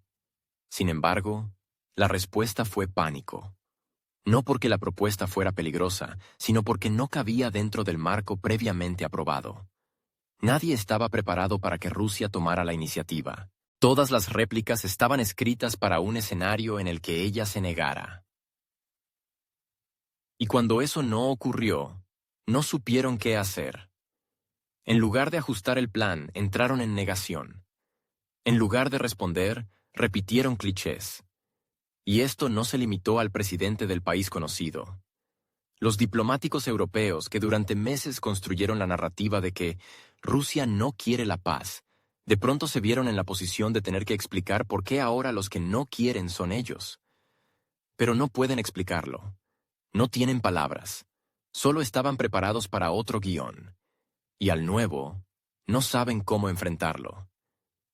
Sin embargo, la respuesta fue pánico. No porque la propuesta fuera peligrosa, sino porque no cabía dentro del marco previamente aprobado. Nadie estaba preparado para que Rusia tomara la iniciativa. Todas las réplicas estaban escritas para un escenario en el que ella se negara. Y cuando eso no ocurrió, no supieron qué hacer. En lugar de ajustar el plan, entraron en negación. En lugar de responder, repitieron clichés. Y esto no se limitó al presidente del país conocido. Los diplomáticos europeos que durante meses construyeron la narrativa de que Rusia no quiere la paz, de pronto se vieron en la posición de tener que explicar por qué ahora los que no quieren son ellos. Pero no pueden explicarlo. No tienen palabras. Solo estaban preparados para otro guión. Y al nuevo, no saben cómo enfrentarlo.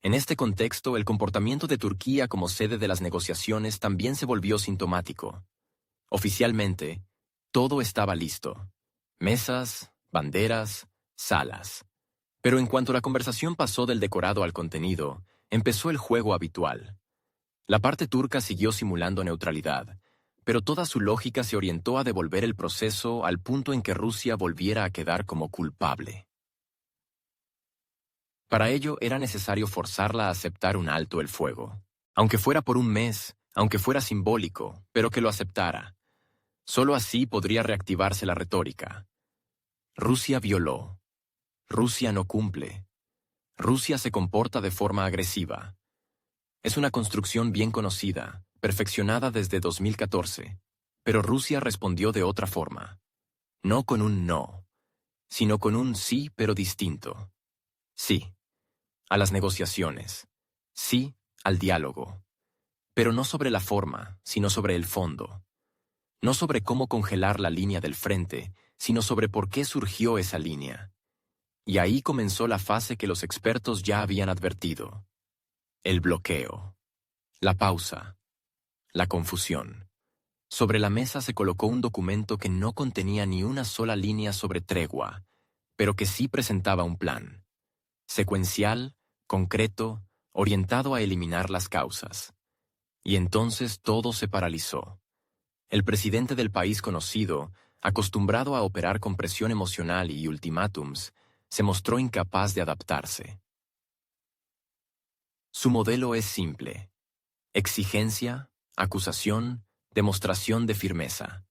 En este contexto, el comportamiento de Turquía como sede de las negociaciones también se volvió sintomático. Oficialmente, todo estaba listo. Mesas, banderas, salas. Pero en cuanto la conversación pasó del decorado al contenido, empezó el juego habitual. La parte turca siguió simulando neutralidad, pero toda su lógica se orientó a devolver el proceso al punto en que Rusia volviera a quedar como culpable. Para ello era necesario forzarla a aceptar un alto el fuego. Aunque fuera por un mes, aunque fuera simbólico, pero que lo aceptara. Solo así podría reactivarse la retórica. Rusia violó. Rusia no cumple. Rusia se comporta de forma agresiva. Es una construcción bien conocida, perfeccionada desde 2014, pero Rusia respondió de otra forma. No con un no, sino con un sí pero distinto. Sí, a las negociaciones. Sí, al diálogo. Pero no sobre la forma, sino sobre el fondo. No sobre cómo congelar la línea del frente, sino sobre por qué surgió esa línea. Y ahí comenzó la fase que los expertos ya habían advertido. El bloqueo. La pausa. La confusión. Sobre la mesa se colocó un documento que no contenía ni una sola línea sobre tregua, pero que sí presentaba un plan. Secuencial, concreto, orientado a eliminar las causas. Y entonces todo se paralizó. El presidente del país conocido, acostumbrado a operar con presión emocional y ultimátums, se mostró incapaz de adaptarse. Su modelo es simple: exigencia, acusación, demostración de firmeza.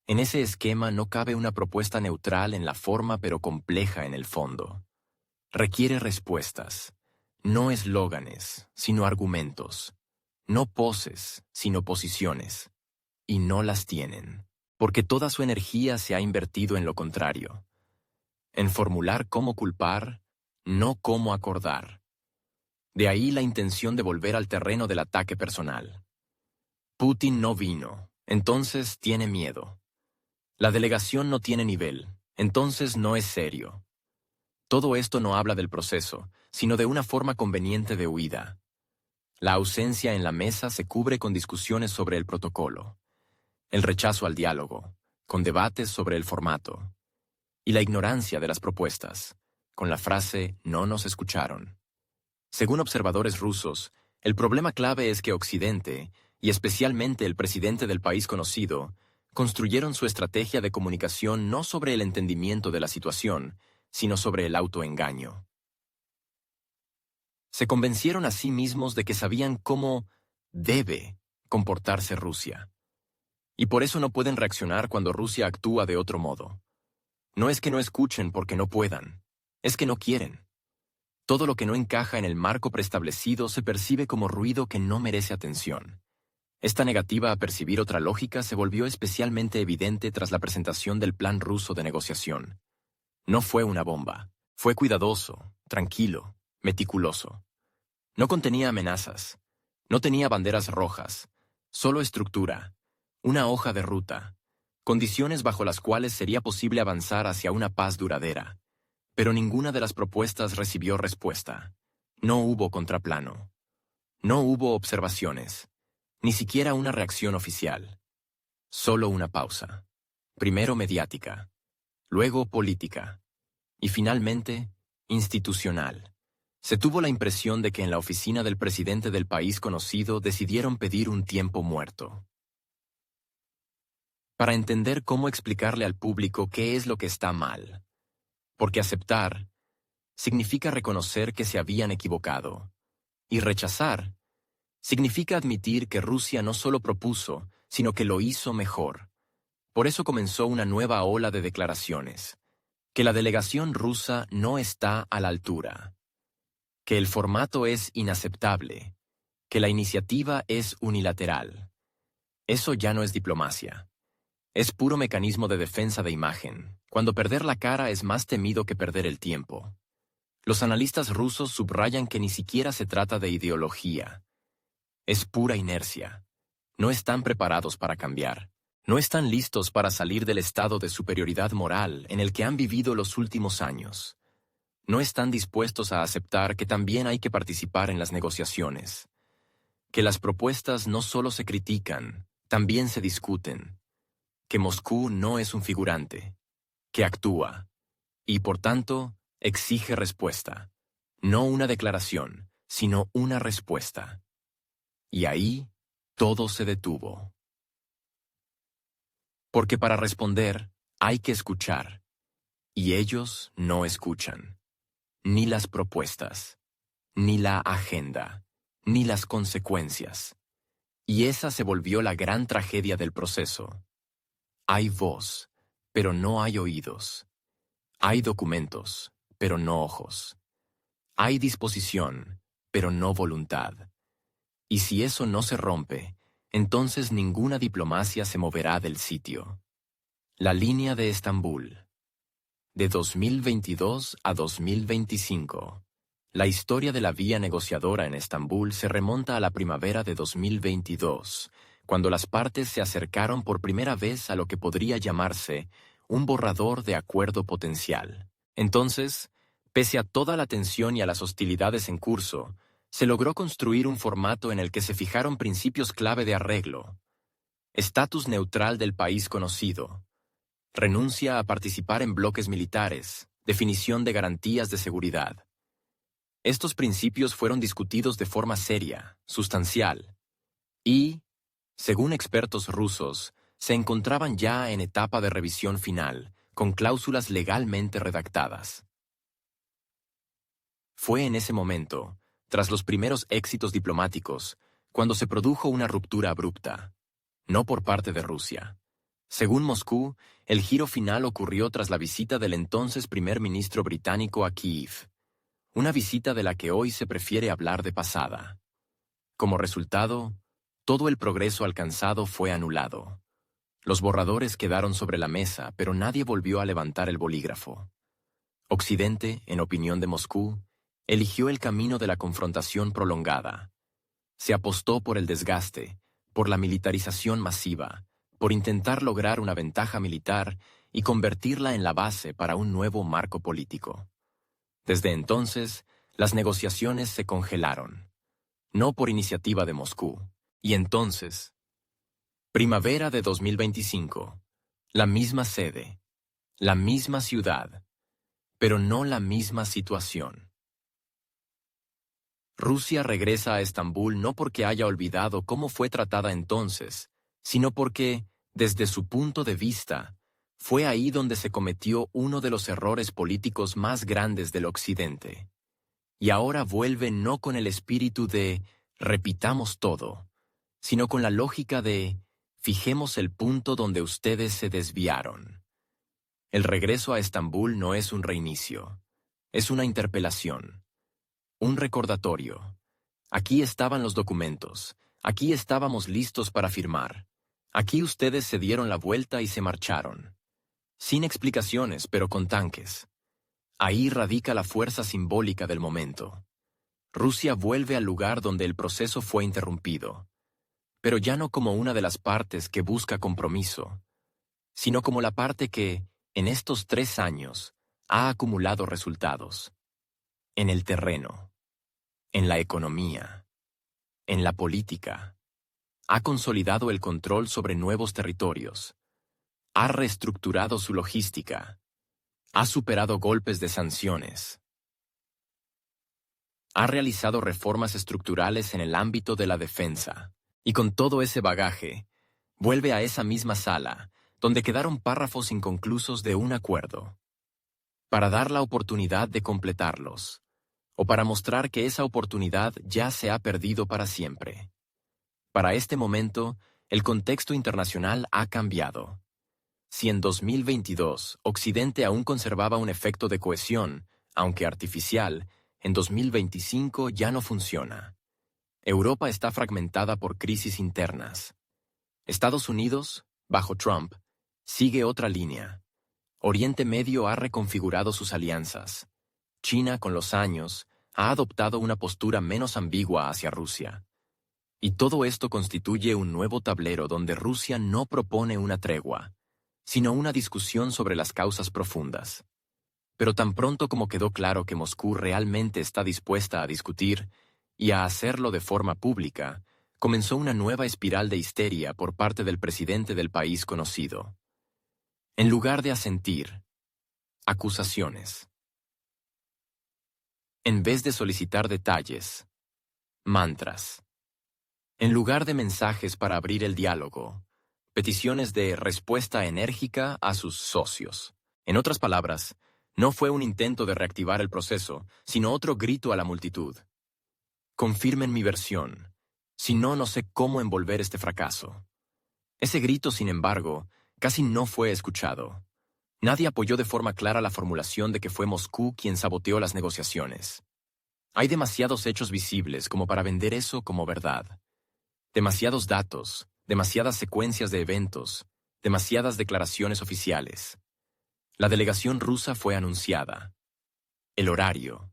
En ese esquema no cabe una propuesta neutral en la forma pero compleja en el fondo. Requiere respuestas, no eslóganes, sino argumentos, no poses, sino posiciones. Y no las tienen, porque toda su energía se ha invertido en lo contrario. En formular cómo culpar, no cómo acordar. De ahí la intención de volver al terreno del ataque personal. Putin no vino, entonces tiene miedo. La delegación no tiene nivel, entonces no es serio. Todo esto no habla del proceso, sino de una forma conveniente de huida. La ausencia en la mesa se cubre con discusiones sobre el protocolo, el rechazo al diálogo, con debates sobre el formato, y la ignorancia de las propuestas, con la frase «no nos escucharon». Según observadores rusos, el problema clave es que Occidente, y especialmente el presidente del país conocido, construyeron su estrategia de comunicación no sobre el entendimiento de la situación, sino sobre el autoengaño. Se convencieron a sí mismos de que sabían cómo debe comportarse Rusia. Y por eso no pueden reaccionar cuando Rusia actúa de otro modo. No es que no escuchen porque no puedan, es que no quieren. Todo lo que no encaja en el marco preestablecido se percibe como ruido que no merece atención. Esta negativa a percibir otra lógica se volvió especialmente evidente tras la presentación del plan ruso de negociación. No fue una bomba. Fue cuidadoso, tranquilo, meticuloso. No contenía amenazas. No tenía banderas rojas. Solo estructura. Una hoja de ruta. Condiciones bajo las cuales sería posible avanzar hacia una paz duradera. Pero ninguna de las propuestas recibió respuesta. No hubo contraplano. No hubo observaciones. Ni siquiera una reacción oficial. Solo una pausa. Primero mediática. Luego política. Y finalmente, institucional. Se tuvo la impresión de que en la oficina del presidente del país conocido decidieron pedir un tiempo muerto. Para entender cómo explicarle al público qué es lo que está mal. Porque aceptar significa reconocer que se habían equivocado. Y rechazar significa admitir que Rusia no solo propuso, sino que lo hizo mejor. Por eso comenzó una nueva ola de declaraciones. Que la delegación rusa no está a la altura. Que el formato es inaceptable. Que la iniciativa es unilateral. Eso ya no es diplomacia. Es puro mecanismo de defensa de imagen, cuando perder la cara es más temido que perder el tiempo. Los analistas rusos subrayan que ni siquiera se trata de ideología. Es pura inercia. No están preparados para cambiar. No están listos para salir del estado de superioridad moral en el que han vivido los últimos años. No están dispuestos a aceptar que también hay que participar en las negociaciones. Que las propuestas no solo se critican, también se discuten. Que Moscú no es un figurante, que actúa, y por tanto exige respuesta. No una declaración, sino una respuesta. Y ahí todo se detuvo. Porque para responder hay que escuchar, y ellos no escuchan. Ni las propuestas, ni la agenda, ni las consecuencias. Y esa se volvió la gran tragedia del proceso. Hay voz, pero no hay oídos. Hay documentos, pero no ojos. Hay disposición, pero no voluntad. Y si eso no se rompe, entonces ninguna diplomacia se moverá del sitio. La línea de Estambul. De 2022 a 2025. La historia de la vía negociadora en Estambul se remonta a la primavera de 2022, cuando las partes se acercaron por primera vez a lo que podría llamarse un borrador de acuerdo potencial. Entonces, pese a toda la tensión y a las hostilidades en curso, se logró construir un formato en el que se fijaron principios clave de arreglo. Estatus neutral del país conocido. Renuncia a participar en bloques militares. Definición de garantías de seguridad. Estos principios fueron discutidos de forma seria, sustancial, y, según expertos rusos, se encontraban ya en etapa de revisión final, con cláusulas legalmente redactadas. Fue en ese momento, tras los primeros éxitos diplomáticos, cuando se produjo una ruptura abrupta, no por parte de Rusia. Según Moscú, el giro final ocurrió tras la visita del entonces primer ministro británico a Kiev, una visita de la que hoy se prefiere hablar de pasada. Como resultado, todo el progreso alcanzado fue anulado. Los borradores quedaron sobre la mesa, pero nadie volvió a levantar el bolígrafo. Occidente, en opinión de Moscú, eligió el camino de la confrontación prolongada. Se apostó por el desgaste, por la militarización masiva, por intentar lograr una ventaja militar y convertirla en la base para un nuevo marco político. Desde entonces, las negociaciones se congelaron, no por iniciativa de Moscú. Y entonces, primavera de 2025, la misma sede, la misma ciudad, pero no la misma situación. Rusia regresa a Estambul no porque haya olvidado cómo fue tratada entonces, sino porque, desde su punto de vista, fue ahí donde se cometió uno de los errores políticos más grandes del Occidente. Y ahora vuelve no con el espíritu de repitamos todo, sino con la lógica de fijemos el punto donde ustedes se desviaron. El regreso a Estambul no es un reinicio, es una interpelación. Un recordatorio. Aquí estaban los documentos. Aquí estábamos listos para firmar. Aquí ustedes se dieron la vuelta y se marcharon. Sin explicaciones, pero con tanques. Ahí radica la fuerza simbólica del momento. Rusia vuelve al lugar donde el proceso fue interrumpido, pero ya no como una de las partes que busca compromiso, sino como la parte que, en estos 3 años, ha acumulado resultados. En el terreno, en la economía, en la política. Ha consolidado el control sobre nuevos territorios. Ha reestructurado su logística. Ha superado golpes de sanciones. Ha realizado reformas estructurales en el ámbito de la defensa. Y con todo ese bagaje, vuelve a esa misma sala, donde quedaron párrafos inconclusos de un acuerdo, para dar la oportunidad de completarlos, o para mostrar que esa oportunidad ya se ha perdido para siempre. Para este momento, el contexto internacional ha cambiado. Si en 2022 Occidente aún conservaba un efecto de cohesión, aunque artificial, en 2025 ya no funciona. Europa está fragmentada por crisis internas. Estados Unidos, bajo Trump, sigue otra línea. Oriente Medio ha reconfigurado sus alianzas. China, con los años, ha adoptado una postura menos ambigua hacia Rusia. Y todo esto constituye un nuevo tablero donde Rusia no propone una tregua, sino una discusión sobre las causas profundas. Pero tan pronto como quedó claro que Moscú realmente está dispuesta a discutir, y a hacerlo de forma pública, comenzó una nueva espiral de histeria por parte del presidente del país conocido. En lugar de asentir, acusaciones. En vez de solicitar detalles, mantras. En lugar de mensajes para abrir el diálogo, peticiones de respuesta enérgica a sus socios. En otras palabras, no fue un intento de reactivar el proceso, sino otro grito a la multitud. Confirmen mi versión. Si no, no sé cómo envolver este fracaso. Ese grito, sin embargo, casi no fue escuchado. Nadie apoyó de forma clara la formulación de que fue Moscú quien saboteó las negociaciones. Hay demasiados hechos visibles como para vender eso como verdad. Demasiados datos, demasiadas secuencias de eventos, demasiadas declaraciones oficiales. La delegación rusa fue anunciada. El horario,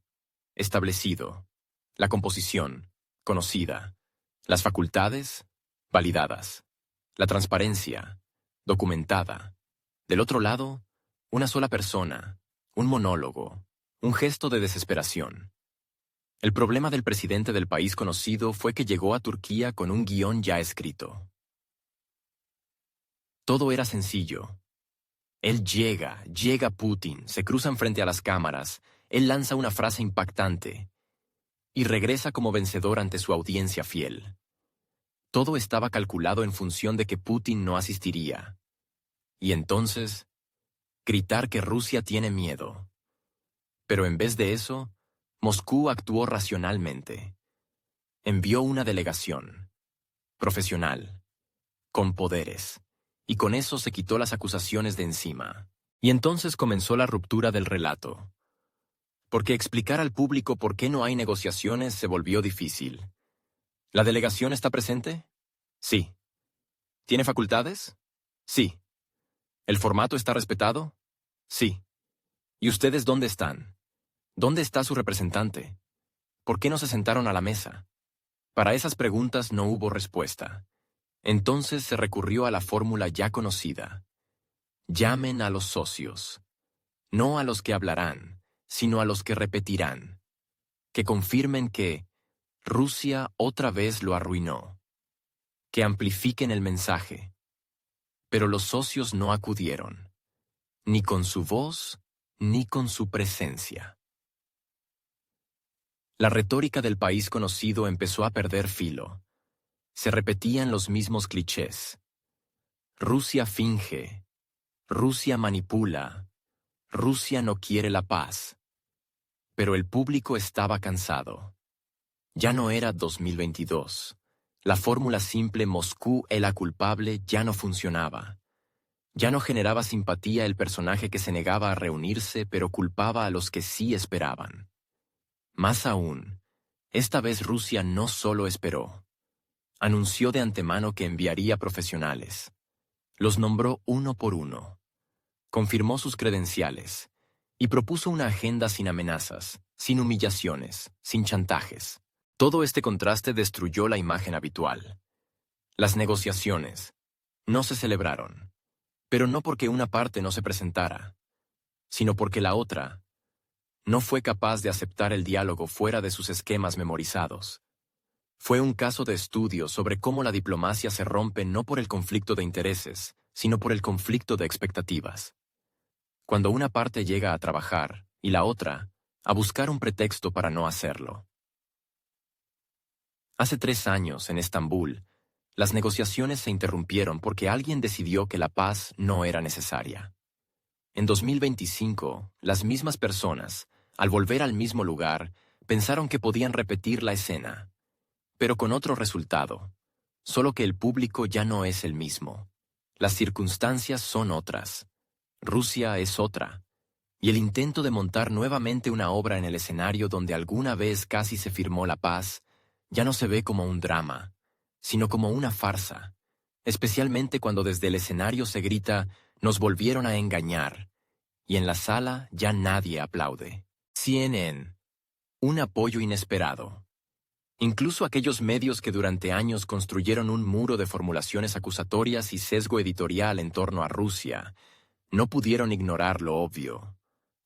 establecido. La composición, conocida. Las facultades, validadas. La transparencia, documentada. Del otro lado, una sola persona, un monólogo, un gesto de desesperación. El problema del presidente del país conocido fue que llegó a Turquía con un guión ya escrito. Todo era sencillo. Él llega Putin, se cruzan frente a las cámaras, él lanza una frase impactante y regresa como vencedor ante su audiencia fiel. Todo estaba calculado en función de que Putin no asistiría. Y entonces, gritar que Rusia tiene miedo. Pero en vez de eso, Moscú actuó racionalmente. Envió una delegación, profesional, con poderes, y con eso se quitó las acusaciones de encima. Y entonces comenzó la ruptura del relato. Porque explicar al público por qué no hay negociaciones se volvió difícil. ¿La delegación está presente? Sí. ¿Tiene facultades? Sí. ¿El formato está respetado? Sí. ¿Y ustedes dónde están? ¿Dónde está su representante? ¿Por qué no se sentaron a la mesa? Para esas preguntas no hubo respuesta. Entonces se recurrió a la fórmula ya conocida. Llamen a los socios. No a los que hablarán, sino a los que repetirán. Que confirmen que Rusia otra vez lo arruinó. Que amplifiquen el mensaje. Pero los socios no acudieron, ni con su voz, ni con su presencia. La retórica del país conocido empezó a perder filo. Se repetían los mismos clichés. Rusia finge. Rusia manipula. Rusia no quiere la paz. Pero el público estaba cansado. Ya no era 2022. La fórmula simple Moscú es la culpable ya no funcionaba. Ya no generaba simpatía el personaje que se negaba a reunirse pero culpaba a los que sí esperaban. Más aún, esta vez Rusia no solo esperó. Anunció de antemano que enviaría profesionales. Los nombró uno por uno. Confirmó sus credenciales y propuso una agenda sin amenazas, sin humillaciones, sin chantajes. Todo este contraste destruyó la imagen habitual. Las negociaciones no se celebraron, pero no porque una parte no se presentara, sino porque la otra no fue capaz de aceptar el diálogo fuera de sus esquemas memorizados. Fue un caso de estudio sobre cómo la diplomacia se rompe no por el conflicto de intereses, sino por el conflicto de expectativas. Cuando una parte llega a trabajar y la otra a buscar un pretexto para no hacerlo. Hace 3 años, en Estambul, las negociaciones se interrumpieron porque alguien decidió que la paz no era necesaria. En 2025, las mismas personas, al volver al mismo lugar, pensaron que podían repetir la escena, pero con otro resultado, solo que el público ya no es el mismo. Las circunstancias son otras. Rusia es otra. Y el intento de montar nuevamente una obra en el escenario donde alguna vez casi se firmó la paz, ya no se ve como un drama, sino como una farsa, especialmente cuando desde el escenario se grita «nos volvieron a engañar», y en la sala ya nadie aplaude. CNN. Un apoyo inesperado. Incluso aquellos medios que durante años construyeron un muro de formulaciones acusatorias y sesgo editorial en torno a Rusia, no pudieron ignorar lo obvio.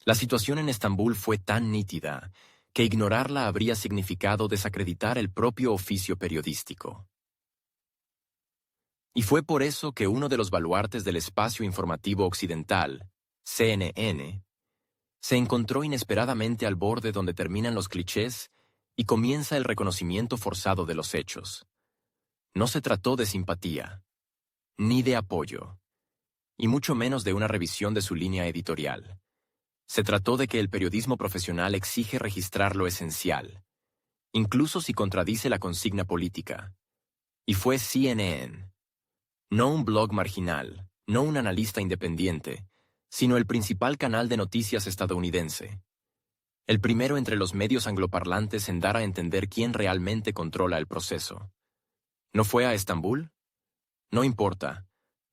La situación en Estambul fue tan nítida que ignorarla habría significado desacreditar el propio oficio periodístico. Y fue por eso que uno de los baluartes del espacio informativo occidental, CNN, se encontró inesperadamente al borde donde terminan los clichés y comienza el reconocimiento forzado de los hechos. No se trató de simpatía, ni de apoyo, y mucho menos de una revisión de su línea editorial. Se trató de que el periodismo profesional exige registrar lo esencial, incluso si contradice la consigna política. Y fue CNN. No un blog marginal, no un analista independiente, sino el principal canal de noticias estadounidense. El primero entre los medios angloparlantes en dar a entender quién realmente controla el proceso. ¿No fue a Estambul? No importa,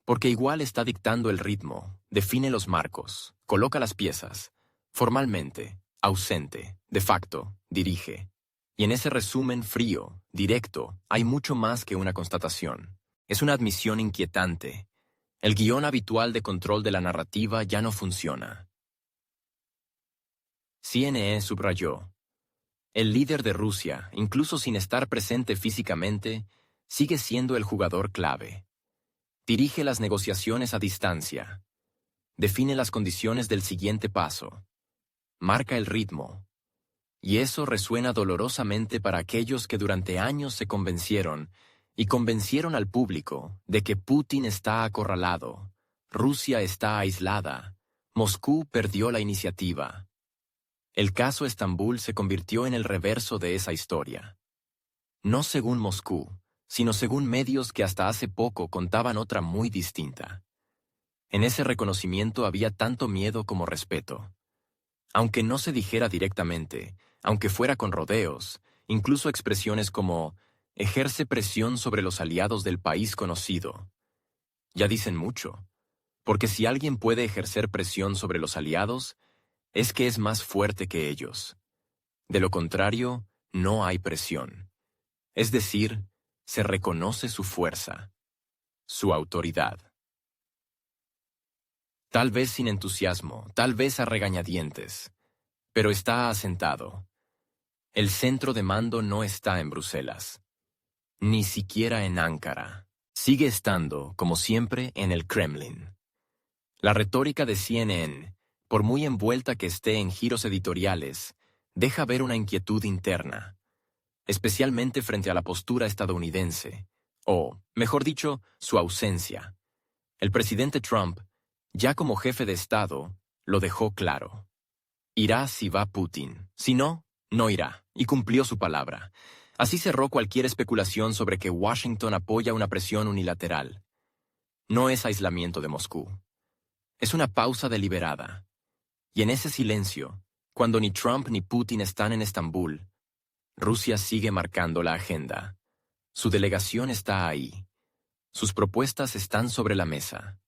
porque igual está dictando el ritmo, define los marcos, coloca las piezas, formalmente, ausente, de facto, dirige. Y en ese resumen frío, directo, hay mucho más que una constatación. Es una admisión inquietante. El guión habitual de control de la narrativa ya no funciona. CNN subrayó: el líder de Rusia, incluso sin estar presente físicamente, sigue siendo el jugador clave. Dirige las negociaciones a distancia. Define las condiciones del siguiente paso. Marca el ritmo. Y eso resuena dolorosamente para aquellos que durante años se convencieron y convencieron al público de que Putin está acorralado, Rusia está aislada, Moscú perdió la iniciativa. El caso Estambul se convirtió en el reverso de esa historia. No según Moscú, sino según medios que hasta hace poco contaban otra muy distinta. En ese reconocimiento había tanto miedo como respeto. Aunque no se dijera directamente, aunque fuera con rodeos, incluso expresiones como «ejerce presión sobre los aliados del país conocido». Ya dicen mucho, porque si alguien puede ejercer presión sobre los aliados, es que es más fuerte que ellos. De lo contrario, no hay presión. Es decir, se reconoce su fuerza, su autoridad. Tal vez sin entusiasmo, tal vez a regañadientes, pero está asentado. El centro de mando no está en Bruselas, ni siquiera en Ankara. Sigue estando, como siempre, en el Kremlin. La retórica de CNN, por muy envuelta que esté en giros editoriales, deja ver una inquietud interna, especialmente frente a la postura estadounidense, o, mejor dicho, su ausencia. El presidente Trump, ya como jefe de Estado, lo dejó claro. Irá si va Putin. Si no, no irá, y cumplió su palabra. Así cerró cualquier especulación sobre que Washington apoya una presión unilateral. No es aislamiento de Moscú. Es una pausa deliberada. Y en ese silencio, Cuando ni Trump ni Putin están en Estambul, Rusia sigue marcando la agenda. Su delegación está ahí. Sus propuestas están sobre la mesa.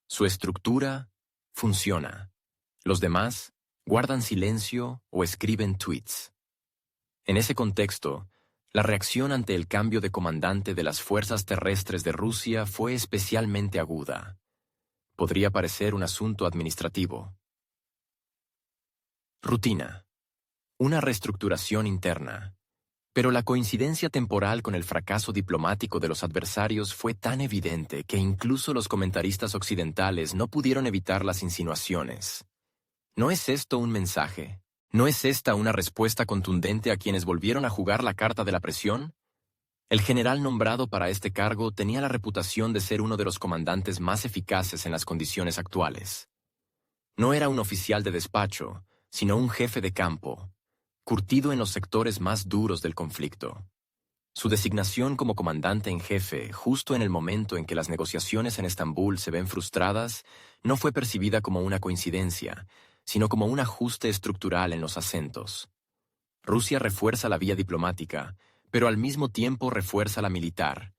Su estructura funciona. Los demás guardan silencio o escriben tweets. En ese contexto, la reacción ante el cambio de comandante de las fuerzas terrestres de Rusia fue especialmente aguda. Podría parecer un asunto administrativo. Rutina. Una reestructuración interna. Pero la coincidencia temporal con el fracaso diplomático de los adversarios fue tan evidente que incluso los comentaristas occidentales no pudieron evitar las insinuaciones. ¿No es esto un mensaje? ¿No es esta una respuesta contundente a quienes volvieron a jugar la carta de la presión? El general nombrado para este cargo tenía la reputación de ser uno de los comandantes más eficaces en las condiciones actuales. No era un oficial de despacho, sino un jefe de campo, curtido en los sectores más duros del conflicto. Su designación como comandante en jefe, justo en el momento en que las negociaciones en Estambul se ven frustradas, no fue percibida como una coincidencia, sino como un ajuste estructural en los acentos. Rusia refuerza la vía diplomática, pero al mismo tiempo refuerza la militar,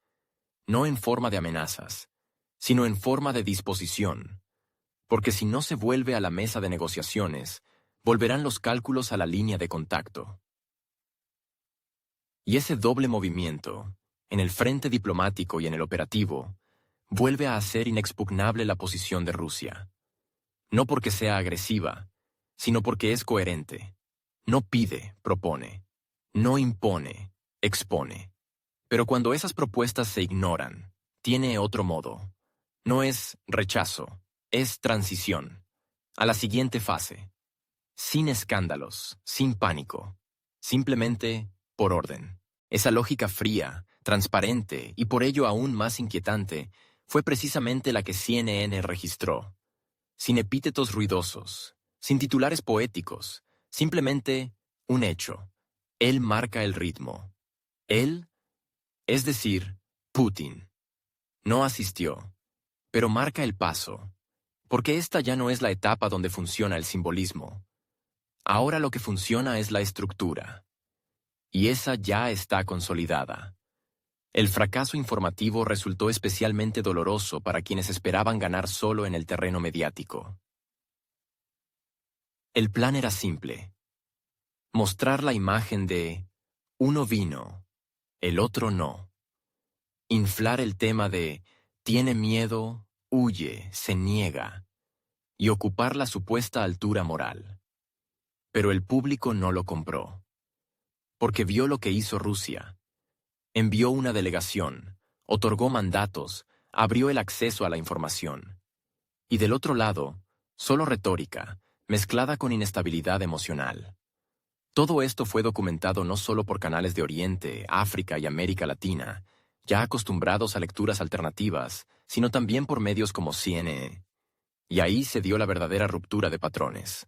no en forma de amenazas, sino en forma de disposición, porque si no se vuelve a la mesa de negociaciones, volverán los cálculos a la línea de contacto. Y ese doble movimiento, en el frente diplomático y en el operativo, vuelve a hacer inexpugnable la posición de Rusia. No porque sea agresiva, sino porque es coherente. No pide, propone. No impone, expone. Pero cuando esas propuestas se ignoran, tiene otro modo. No es rechazo, es transición. A la siguiente fase. Sin escándalos, sin pánico. Simplemente por orden. Esa lógica fría, transparente y por ello aún más inquietante fue precisamente la que CNN registró. Sin epítetos ruidosos, sin titulares poéticos, simplemente un hecho. Él marca el ritmo. Él, es decir, Putin, no asistió, pero marca el paso, porque esta ya no es la etapa donde funciona el simbolismo. Ahora lo que funciona es la estructura, y esa ya está consolidada. El fracaso informativo resultó especialmente doloroso para quienes esperaban ganar solo en el terreno mediático. El plan era simple. Mostrar la imagen de uno vino, el otro no. Inflar el tema de tiene miedo, huye, se niega, y ocupar la supuesta altura moral. Pero el público no lo compró. Porque vio lo que hizo Rusia. Envió una delegación, otorgó mandatos, abrió el acceso a la información. Y del otro lado, solo retórica, mezclada con inestabilidad emocional. Todo esto fue documentado no solo por canales de Oriente, África y América Latina, ya acostumbrados a lecturas alternativas, sino también por medios como CNN. Y ahí se dio la verdadera ruptura de patrones.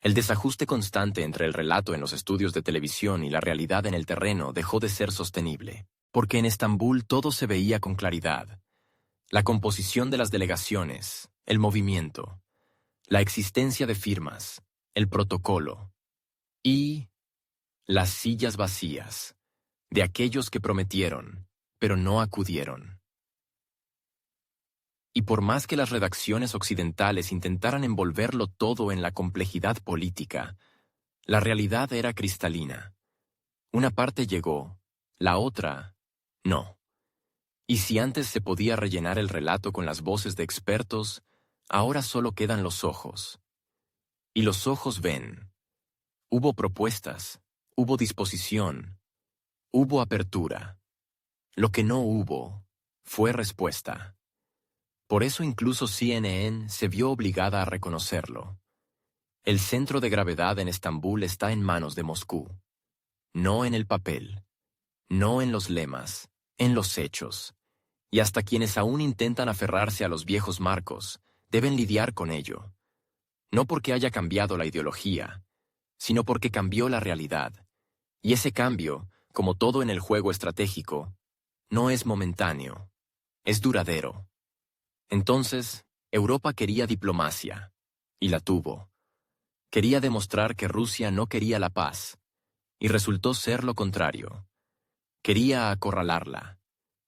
El desajuste constante entre el relato en los estudios de televisión y la realidad en el terreno dejó de ser sostenible, porque en Estambul todo se veía con claridad. La composición de las delegaciones, el movimiento, la existencia de firmas, el protocolo y las sillas vacías, de aquellos que prometieron, pero no acudieron. Y por más que las redacciones occidentales intentaran envolverlo todo en la complejidad política, la realidad era cristalina. Una parte llegó, la otra, no. Y si antes se podía rellenar el relato con las voces de expertos, ahora solo quedan los ojos. Y los ojos ven. Hubo propuestas, hubo disposición, hubo apertura. Lo que no hubo fue respuesta. Por eso incluso CNN se vio obligada a reconocerlo. El centro de gravedad en Estambul está en manos de Moscú. No en el papel, no en los lemas, en los hechos. Y hasta quienes aún intentan aferrarse a los viejos marcos, deben lidiar con ello. No porque haya cambiado la ideología, sino porque cambió la realidad. Y ese cambio, como todo en el juego estratégico, no es momentáneo, es duradero. Entonces, Europa quería diplomacia, y la tuvo. Quería demostrar que Rusia no quería la paz, y resultó ser lo contrario. Quería acorralarla,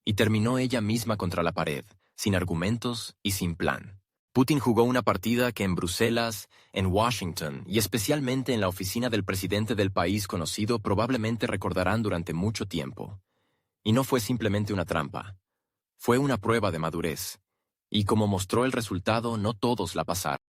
y terminó ella misma contra la pared, sin argumentos y sin plan. Putin jugó una partida que en Bruselas, en Washington y especialmente en la oficina del presidente del país conocido probablemente recordarán durante mucho tiempo. Y no fue simplemente una trampa. Fue una prueba de madurez. Y como mostró el resultado, no todos la pasaron.